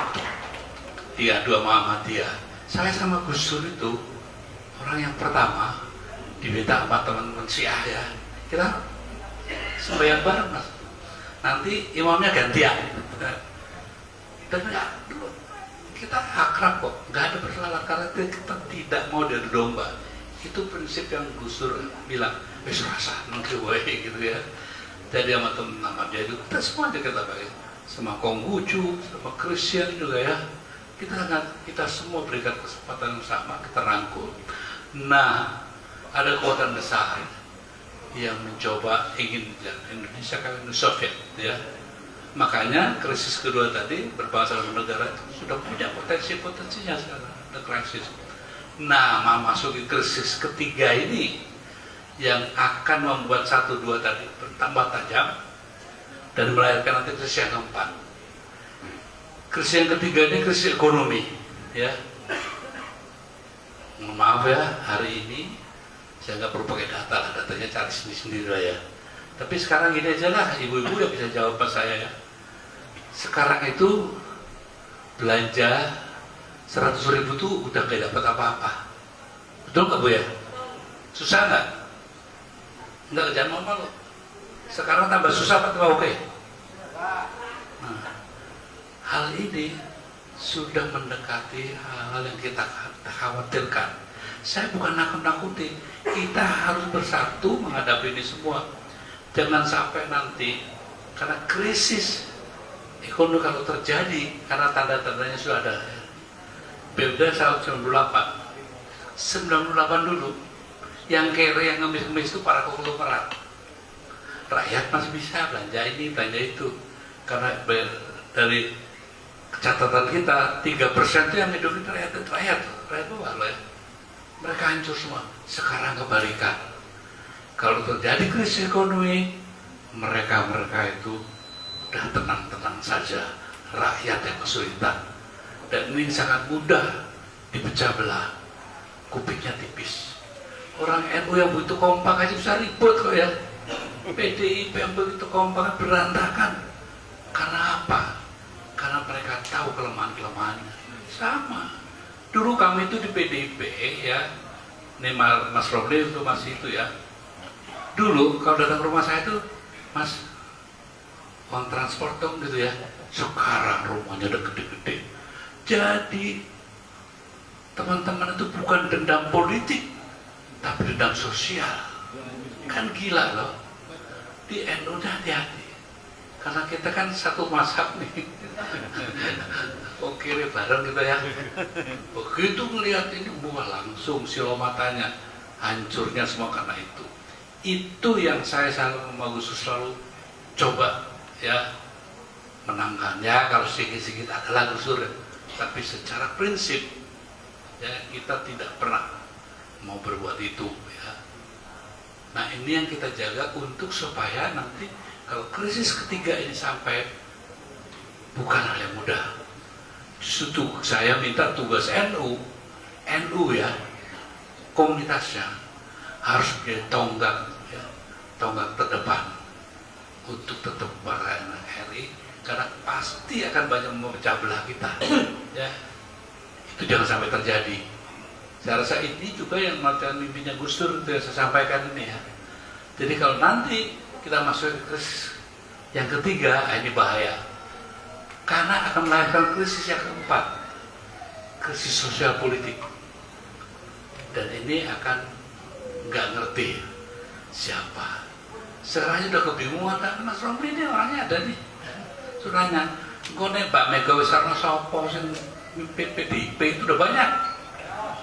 diadu sama Ahmadiyah. Saya sama Gus Dur itu orang yang pertama diminta sama teman-teman Syiah ya, kita sembahyang bareng Mas. Nanti imamnya gantian. Dan kita akrab kok, nggak ada persoalan karena kita tidak mau diadu domba. Itu prinsip yang Gus Dur bilang, wes rasa nanti wae gitu ya. Jadi sama teman dia juga, kita semua aja kita pakai, sama Konghucu, sama Christian juga ya. Kita semua berikan kesempatan yang sama, kita rangkul. Nah, ada kekuatan besar yang mencoba ingin Indonesia kayak Uni Soviet, ya. Makanya krisis kedua tadi berbangsa dan negara itu sudah punya potensinya sekarang, ada krisis. Nah, memasuki krisis ketiga ini yang akan membuat 1, 2 tadi bertambah tajam dan melahirkan nanti krisis yang keempat. Krisis yang ketiga ini krisis ekonomi, ya. Maaf ya, hari ini saya nggak perlu pakai data lah, datanya cari sendiri lah ya. Tapi sekarang gini aja lah, ibu-ibu yang bisa jawab pas saya ya. Sekarang itu belanja 100.000 tuh udah gak dapat apa-apa. Betul nggak Bu ya? Susah nggak? Nggak, jangan malu. Sekarang tambah susah apa tambah oke? Nah, hal ini sudah mendekati hal-hal yang kita khawatirkan. Saya bukan nakut-nakuti, kita harus bersatu menghadapi ini semua. Jangan sampai nanti karena krisis ekonomi kalau terjadi, karena tanda-tandanya sudah ada. Beda tahun 98 dulu, yang kere, yang ngemis-ngemis itu para konglomerat. Rakyat masih bisa belanja ini, belanja itu, karena dari catatan kita 3% itu yang hidup itu rakyat bawah loh ya. Mereka hancur semua. Sekarang kebalikan. Kalau terjadi krisis ekonomi, mereka itu udah tenang-tenang saja. Rakyat yang kesulitan. Dan ini sangat mudah dipecah belah. Kupiknya tipis. Orang NU yang begitu kompak aja bisa ribut kok ya. PDIP yang begitu kompak berantakan. Karena apa? Karena mereka tahu kelemahan-kelemahannya. Sama. Dulu kami itu di PDIP ya. Ini Mas Romli itu masih itu ya. Dulu kalau datang ke rumah saya itu, Mas, uang transport dong gitu ya. Sekarang rumahnya udah gede-gede. Jadi teman-teman itu bukan dendam politik, tapi dendam sosial. Kan gila loh. Di NU hati-hati. Karena kita kan satu mazhab nih. Oke, bareng kita ya. Begitu melihat ini, buah langsung silo matanya. Hancurnya semua karena itu. Itu yang saya selalu selalu coba ya menangkan ya. Kalau sedikit-sedikit adalah gusur ya. Tapi secara prinsip ya kita tidak pernah mau berbuat itu ya. Nah, ini yang kita jaga untuk supaya nanti kalau krisis ketiga ini sampai, bukan hal yang mudah. Justru saya minta tugas NU ya, komunitasnya harus menjadi tonggak ya, tonggak terdepan untuk tetap bangga RI, karena pasti akan banyak memecah belah kita ya. Itu jangan sampai terjadi. Saya rasa ini juga yang mimpinya Gus Dur itu yang saya sampaikan ini ya. Jadi kalau nanti kita masuk ke krisis yang ketiga, ini bahaya. Karena akan melahirkan krisis yang keempat, krisis sosial politik. Dan ini akan nggak ngerti siapa. Sekarang udah kebingungan, kan Mas Romli ini orangnya ada nih. Surahnya, gue Mbak Megawati Soekarno Sopo yang mimpin PDIP itu udah banyak.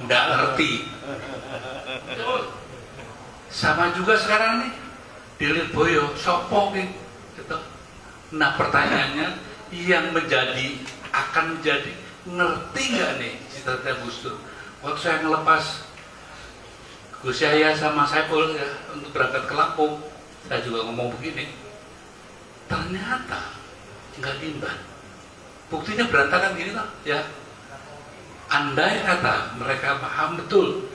Nggak ngerti. Sama juga sekarang nih. Dilir Boyo, Sopo gitu. Nah, pertanyaannya yang akan menjadi ngerti nggak nih cita-cita Gus Dur? Waktu saya ngelepas Gus Yahya sama Saiful ya untuk berangkat ke Lampung, saya juga ngomong begini. Ternyata nggak imbang. Buktinya berantakan gini loh ya. Andai kata mereka paham betul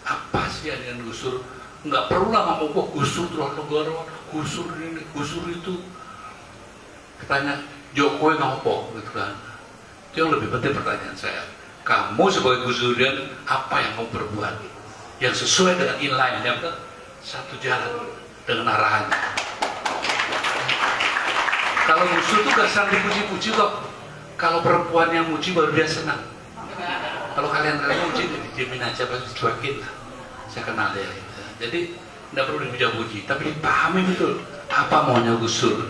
apa sih yang dengan Gus Dur, nggak perlu lah ngomong kok Gus Dur telah negara, Gus Dur ini, Gus Dur itu. Katanya Jokowi ngopo gitu kan. Itu yang lebih penting pertanyaan saya. Kamu sebagai Gus Durian apa yang mau berbuat yang sesuai dengan inline yang satu jalan dengan arahannya. Kalau Gus Dur itu gak senang dipuji-puji kok. Kalau perempuan yang muji baru dia senang. Kalau kalian muji, dijamin aja pasti dicuekin lah. Saya kenal dia. Jadi tidak perlu dipuji-puji, tapi dipahami betul apa maunya Gus Dur.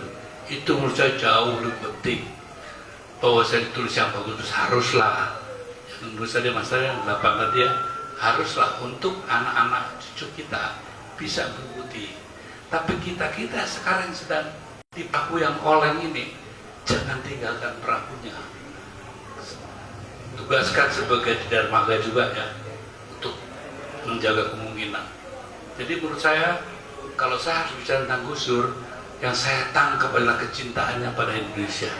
Itu menurut saya jauh lebih penting. Bahwa saya ditulis yang bagus haruslah. Yang menurut saya masalah yang bangga dia haruslah untuk anak-anak cucu kita bisa mengikuti. Tapi kita sekarang sedang dipaku yang oleng ini jangan tinggalkan perahunya. Tugaskan sebagai dermaga juga ya, untuk menjaga kemungkinan. Jadi menurut saya, kalau saya harus bicara tentang Gus Dur, yang saya tangkap adalah kecintaannya pada Indonesia.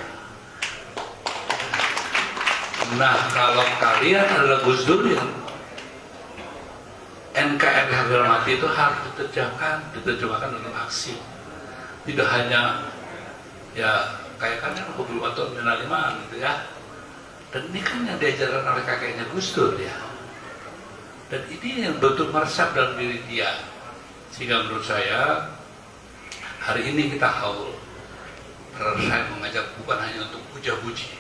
Nah, kalau kalian adalah Gus Dur yang NKRI harga mati itu harus diterjemahkan dalam aksi. Tidak hanya ya kayak kan hobi atau minaliman gitu ya. Dan ini kan yang diajarkan oleh kakeknya Gus Dur ya. Dan ini yang betul meresap dalam diri dia. Sehingga menurut saya hari ini kita haul. Karena saya mengajak bukan hanya untuk puja-puji.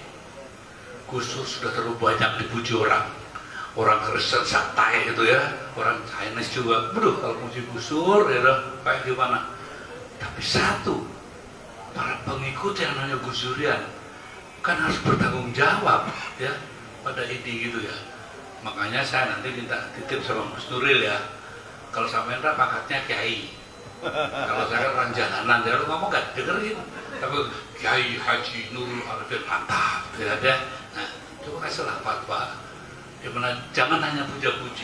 Gus Dur sudah terlalu banyak dipuji orang. Orang Kristen santai gitu ya, orang Chinese juga. Beduh, kalau puji Gus Dur ya kayak gimana? Tapi satu, para pengikut yang namanya Gus Durian kan harus bertanggung jawab ya pada ini gitu ya. Makanya saya nanti minta titip sama Gus Nuril ya. Kalau sama Endra pangkatnya kiai. Kalau saya kan orang jalanan, dia ngomong gak dengerin. Tapi Kiai Haji Nurul Arifin mantap, ya deh. Nah, coba kasihlah fatwa. Dimana jangan hanya puja-puji,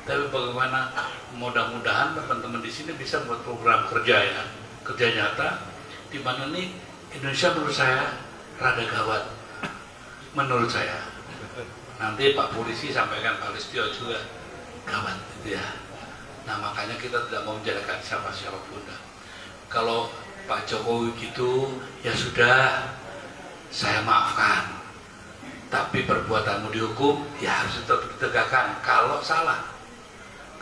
tapi bagaimana mudah-mudahan teman-teman di sini bisa buat program kerja ya, kerja nyata. Di mana nih Indonesia menurut saya rada gawat, menurut saya. Nanti Pak Polisi sampaikan Pak Listio juga gawat gitu ya. Nah makanya kita tidak mau menjadikan siapa-siapa pun. Kalau Pak Jokowi gitu, ya sudah, saya maafkan. Tapi perbuatanmu dihukum, ya harus tetap ditegakkan. Kalau salah,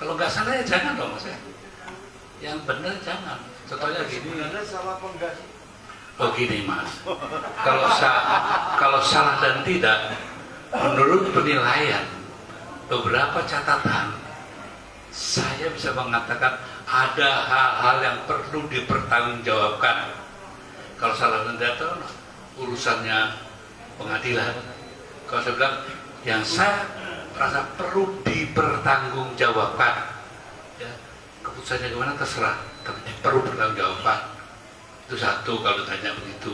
kalau nggak salah ya jangan dong mas ya. Yang benar jangan. Contohnya gini. Oh gini mas. Kalau salah dan tidak, menurut penilaian beberapa catatan, saya bisa mengatakan ada hal-hal yang perlu dipertanggungjawabkan. Kalau salah dan tidak, urusannya pengadilan. Kalau saya bilang, yang saya merasa perlu dipertanggungjawabkan, ya, keputusannya gimana terserah, tapi perlu bertanggungjawabkan. Itu satu kalau ditanya begitu.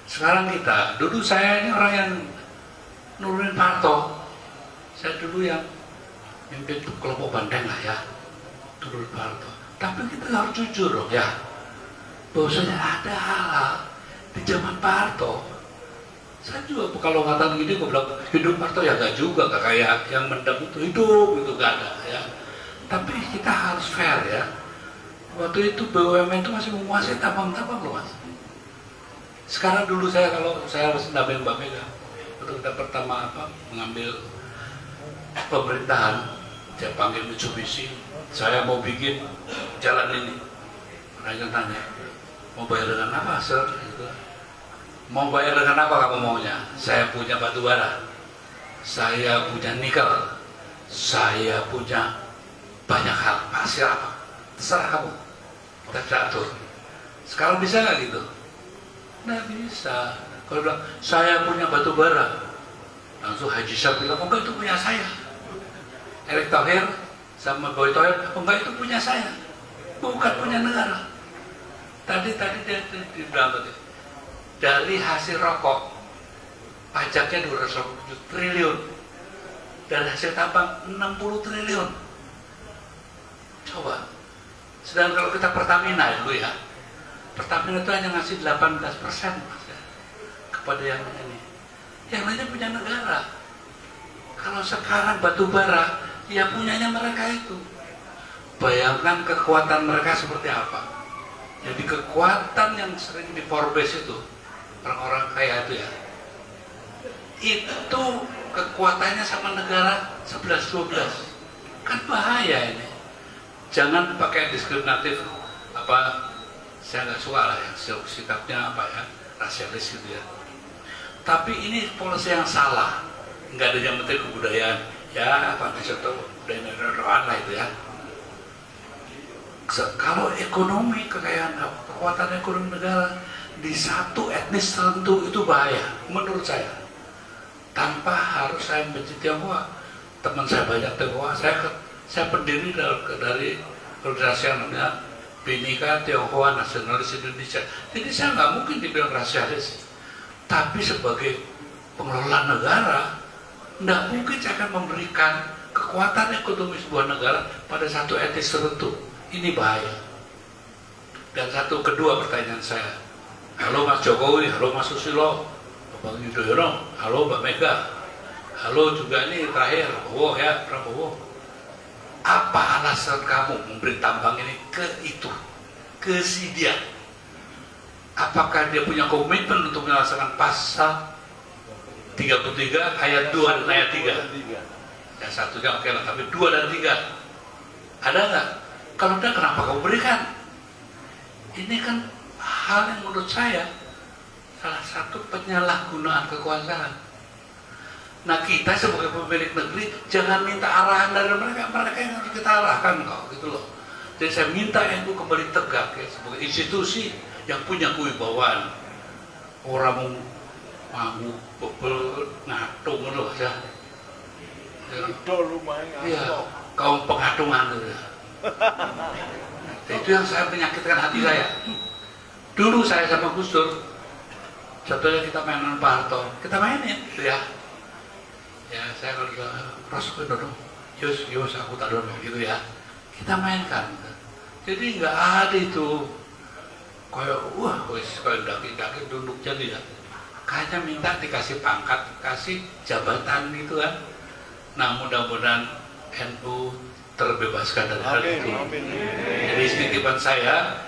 Sekarang kita, dulu saya ini orang yang nurunin Pak Harto. Saya dulu yang mimpin kelompok Banteng lah ya, nurunin Pak Harto. Tapi kita harus jujur dong ya, bahwasanya ada hal-hal di zaman Pak Harto. Saya juga kalau ngatakan gini, gue bilang hidup Harto ya gak juga, gak kayak yang mendam itu hidup itu gak ada ya. Tapi kita harus fair ya. Waktu itu BUMN itu masih menguasai tambang-tambang loh mas. Sekarang dulu saya kalau saya harus mendampingi Mbak Mega, waktu kita pertama mengambil pemerintahan, saya panggil Mitsubishi, saya mau bikin jalan ini. Rakyat tanya, mau bayar dengan apa sir? Gitu. Mau bayar dengan apa kamu maunya? Saya punya batu bara, saya punya nikel, saya punya banyak hal. Pasir apa? Terserah kamu, kita bisa atur. Sekarang bisa nggak gitu? Nggak bisa. Kalau bilang saya punya batu bara, langsung Haji Syah bilang, oh enggak itu punya saya. Erick Thohir sama Boy Thohir, oh enggak itu punya saya, bukan punya negara. Tadi dia bilang tadi. Dari hasil rokok pajaknya 220 triliun, dari hasil tambang 60 triliun. Coba, sedangkan kalau kita Pertamina dulu ya, Pertamina itu hanya ngasih 18% mas, ya, kepada yang ini, yang lainnya punya negara. Kalau sekarang batu bara, ya punyanya mereka itu. Bayangkan kekuatan mereka seperti apa. Jadi kekuatan yang sering di Forbes itu, orang-orang kaya itu ya, itu kekuatannya sama negara 11-12. Kan bahaya ini. Jangan pakai diskriminatif apa, saya nggak suka lah ya sikapnya apa ya, rasialis gitu ya. Tapi ini polisi yang salah. Nggak ada yang penting kebudayaan ya, apa contoh budaya lah itu ya. Kalau ekonomi, kekayaan, kekuatan ekonomi negara di satu etnis tertentu itu bahaya menurut saya. Tanpa harus saya benci Tionghoa, teman saya banyak Tionghoa, saya pendiri dari organisasi yang namanya Bhinneka Tionghoa Nasionalis Indonesia. Jadi saya nggak mungkin dibilang rasialis. Tapi sebagai pengelola negara, tidak mungkin saya akan memberikan kekuatan ekonomi sebuah negara pada satu etnis tertentu. Ini bahaya. Dan kedua pertanyaan saya, halo Mas Jokowi, halo Mas Susilo, Bapak Yudhoyono, halo Mbak Mega, halo juga ini terakhir, Prabowo. Apa alasan kamu memberi tambang ini ke itu, ke si dia? Apakah dia punya komitmen untuk melaksanakan pasal 33 ayat 2 dan ayat 3? Ya satunya oke lah, tapi 2 dan 3 ada nggak? Kalau ada, kenapa kamu berikan? Ini kan hal yang menurut saya salah satu penyalahgunaan kekuasaan. Nah, kita sebagai pemilik negeri jangan minta arahan dari mereka yang harus kita arahkan kok, gitu loh. Jadi saya minta NU kembali tegak ya, sebagai institusi yang punya kewibawaan. Orang mau bebel ngatung loh ya. Iya, kaum pengatungan loh ya. Itu yang saya menyakitkan hati saya. Dulu saya sama Gus Dur, contohnya kita mainan Pak Harto, kita mainin ya. Ya saya kalau Rasul dong, Yus aku tak dorong gitu ya. Kita mainkan. Jadi nggak ada itu kayak kayak daki duduk jadi ya. Kayaknya minta dikasih pangkat, kasih jabatan gitu kan. Nah mudah-mudahan NU terbebaskan dari hal itu. Jadi titipan saya,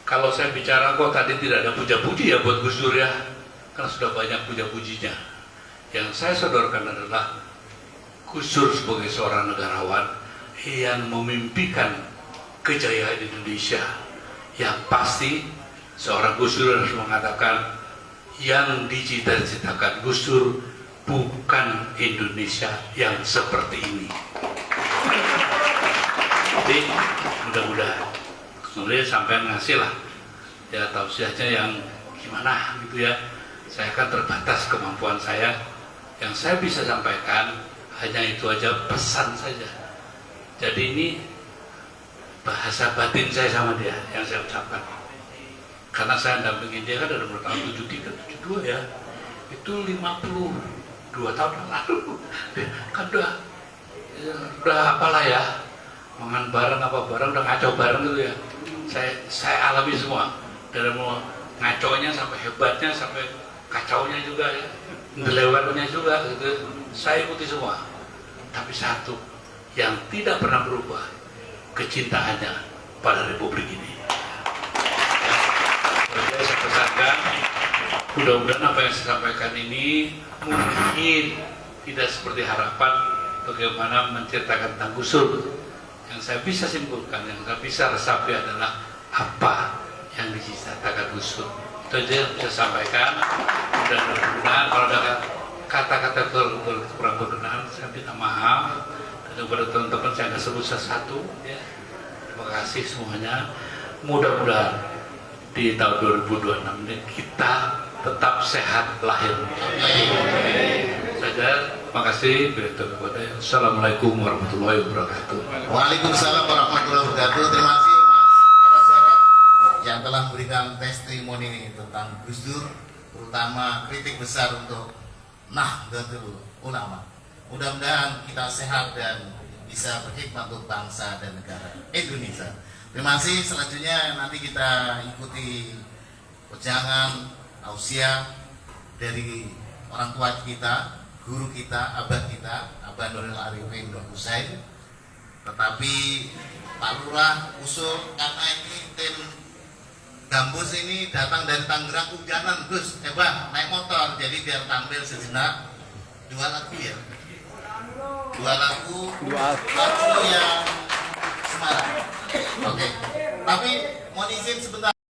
kalau saya bicara kok tadi tidak ada puja-puji ya buat Gus Dur ya, karena sudah banyak puja-pujinya. Yang saya sodorkan adalah Gus Dur sebagai seorang negarawan yang memimpikan kejayaan Indonesia. Yang pasti seorang Gus Dur harus mengatakan yang dicita-citakan Gus Dur bukan Indonesia yang seperti ini. Jadi mudah-mudahan kemudian sampai ngasih lah ya tausiahnya yang gimana gitu ya. Saya akan terbatas kemampuan saya, yang saya bisa sampaikan hanya itu aja, pesan saja. Jadi ini bahasa batin saya sama dia yang saya ucapkan, karena saya dampingin dia kan dari tahun 73, 72 ya, itu 52 tahun lalu kan udah apalah ya, mangan bareng apa bareng, udah ngaco bareng gitu ya. Saya alami semua, dari mau ngaconya sampai hebatnya sampai kacaunya juga ya, lewatnya juga gitu. Saya ikuti semua. Tapi satu yang tidak pernah berubah, kecintaannya pada Republik ini. Saya pesankan, mudah-mudahan apa yang saya sampaikan ini mungkin tidak seperti harapan bagaimana menceritakan tentang Gus Dur. Yang saya bisa simpulkan, yang saya bisa resapi adalah apa yang diceritakan Gus Dur. Itu aja yang bisa sampaikan. Mudah-mudahan kalau ada kata-kata kurang berkenan, saya minta maaf. Dan kepada teman-teman saya akan sebut satu-satu. Ya. Terima kasih semuanya. Mudah-mudahan di tahun 2026 ini kita tetap sehat lahir. Saja. Terima kasih. Assalamualaikum warahmatullahi wabarakatuh. Waalaikumsalam warahmatullahi wabarakatuh. Terima kasih Mas Eros yang telah memberikan testimoni tentang Gus Dur, terutama kritik besar untuk Nahdlatul Ulama. Mudah-mudahan kita sehat dan bisa berkhidmat untuk bangsa dan negara Indonesia. Terima kasih. Selanjutnya nanti kita ikuti wejangan tausiah dari orang tua kita, guru kita, abah Nurul Arifin Nur Husain. Tetapi Pak Lurah usul karena ini tim Gambus ini datang dari Tangerang hujanan, Gus, Bang, naik motor, jadi biar tampil sejenak 2 lagu ya. 2 lagu yang Semarang. Oke. Tapi mohon izin sebentar.